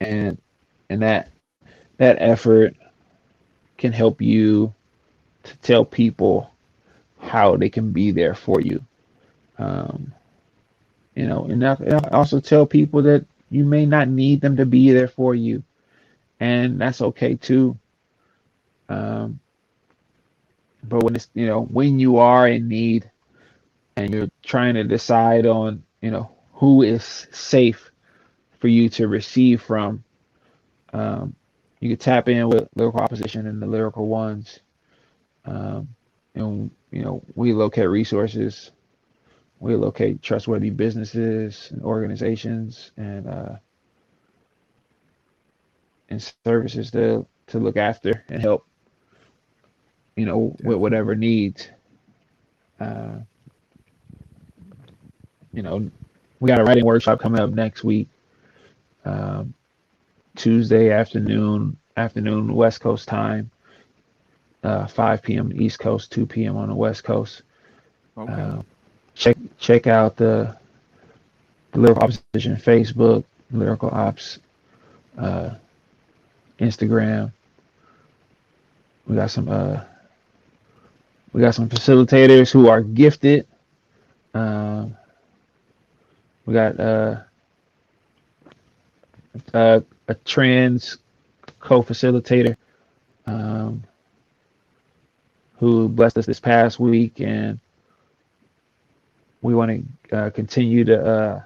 and that effort can help you to tell people how they can be there for you. Um, and also tell people that you may not need them to be there for you, and that's okay too. Um, but when you are in need and you're trying to decide on, who is safe for you to receive from, um, you can tap in with lyrical opposition and the lyrical ones. Um, and we locate resources, we locate trustworthy businesses and organizations and services to look after and help, with Definitely. whatever needs. Uh, you know, we got a writing workshop coming up next week, um, Tuesday afternoon West Coast time, 5 p.m. East Coast, 2 p.m. on the West Coast. Okay. Uh, check out the Lyrical Opposition Facebook, Lyrical Ops uh, Instagram. We got some uh, we got some facilitators who are gifted. Um, we got a trans co-facilitator um, who blessed us this past week, and we want to continue to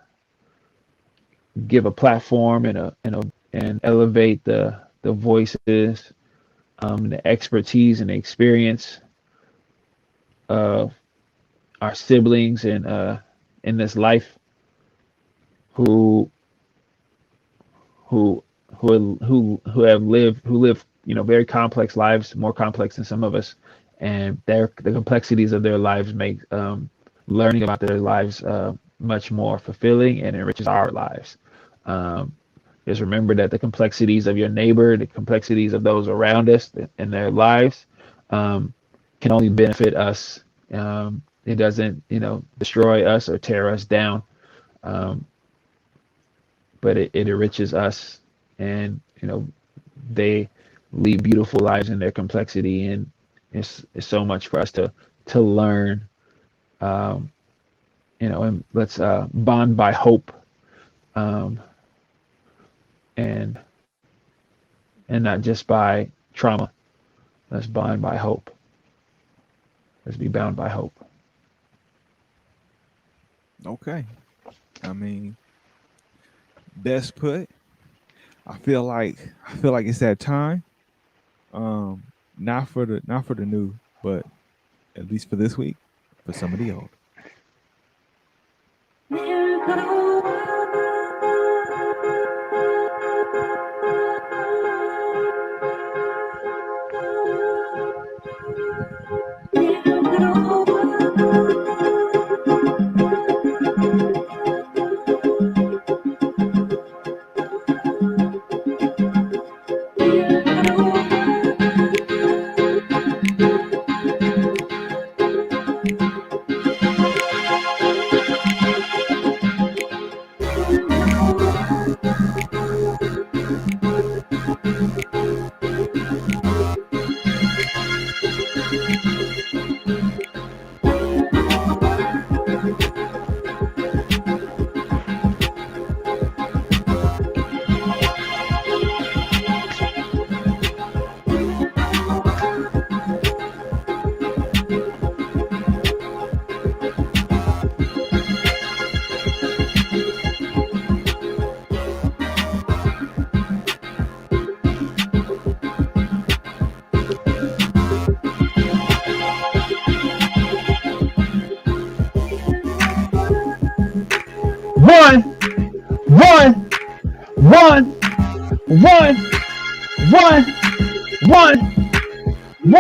give a platform and elevate the voices, the expertise and the experience of our siblings in this life who who who live very complex lives, more complex than some of us, and the complexities of their lives make learning about their lives much more fulfilling and enriches our lives. Um, just remember that the complexities of your neighbor, the complexities of those around us in their lives, um, can only benefit us. It doesn't, destroy us or tear us down, um, but it enriches us, and they lead beautiful lives in their complexity, and it's so much for us to learn. Um, and let's bond by hope, um, and and not just by trauma. Let's bond by hope. Let's be bound by hope. Okay. I mean, best put. I feel like it's that time. Not for the new, but at least for this week, for some of the old. One, one, one, one, one, one.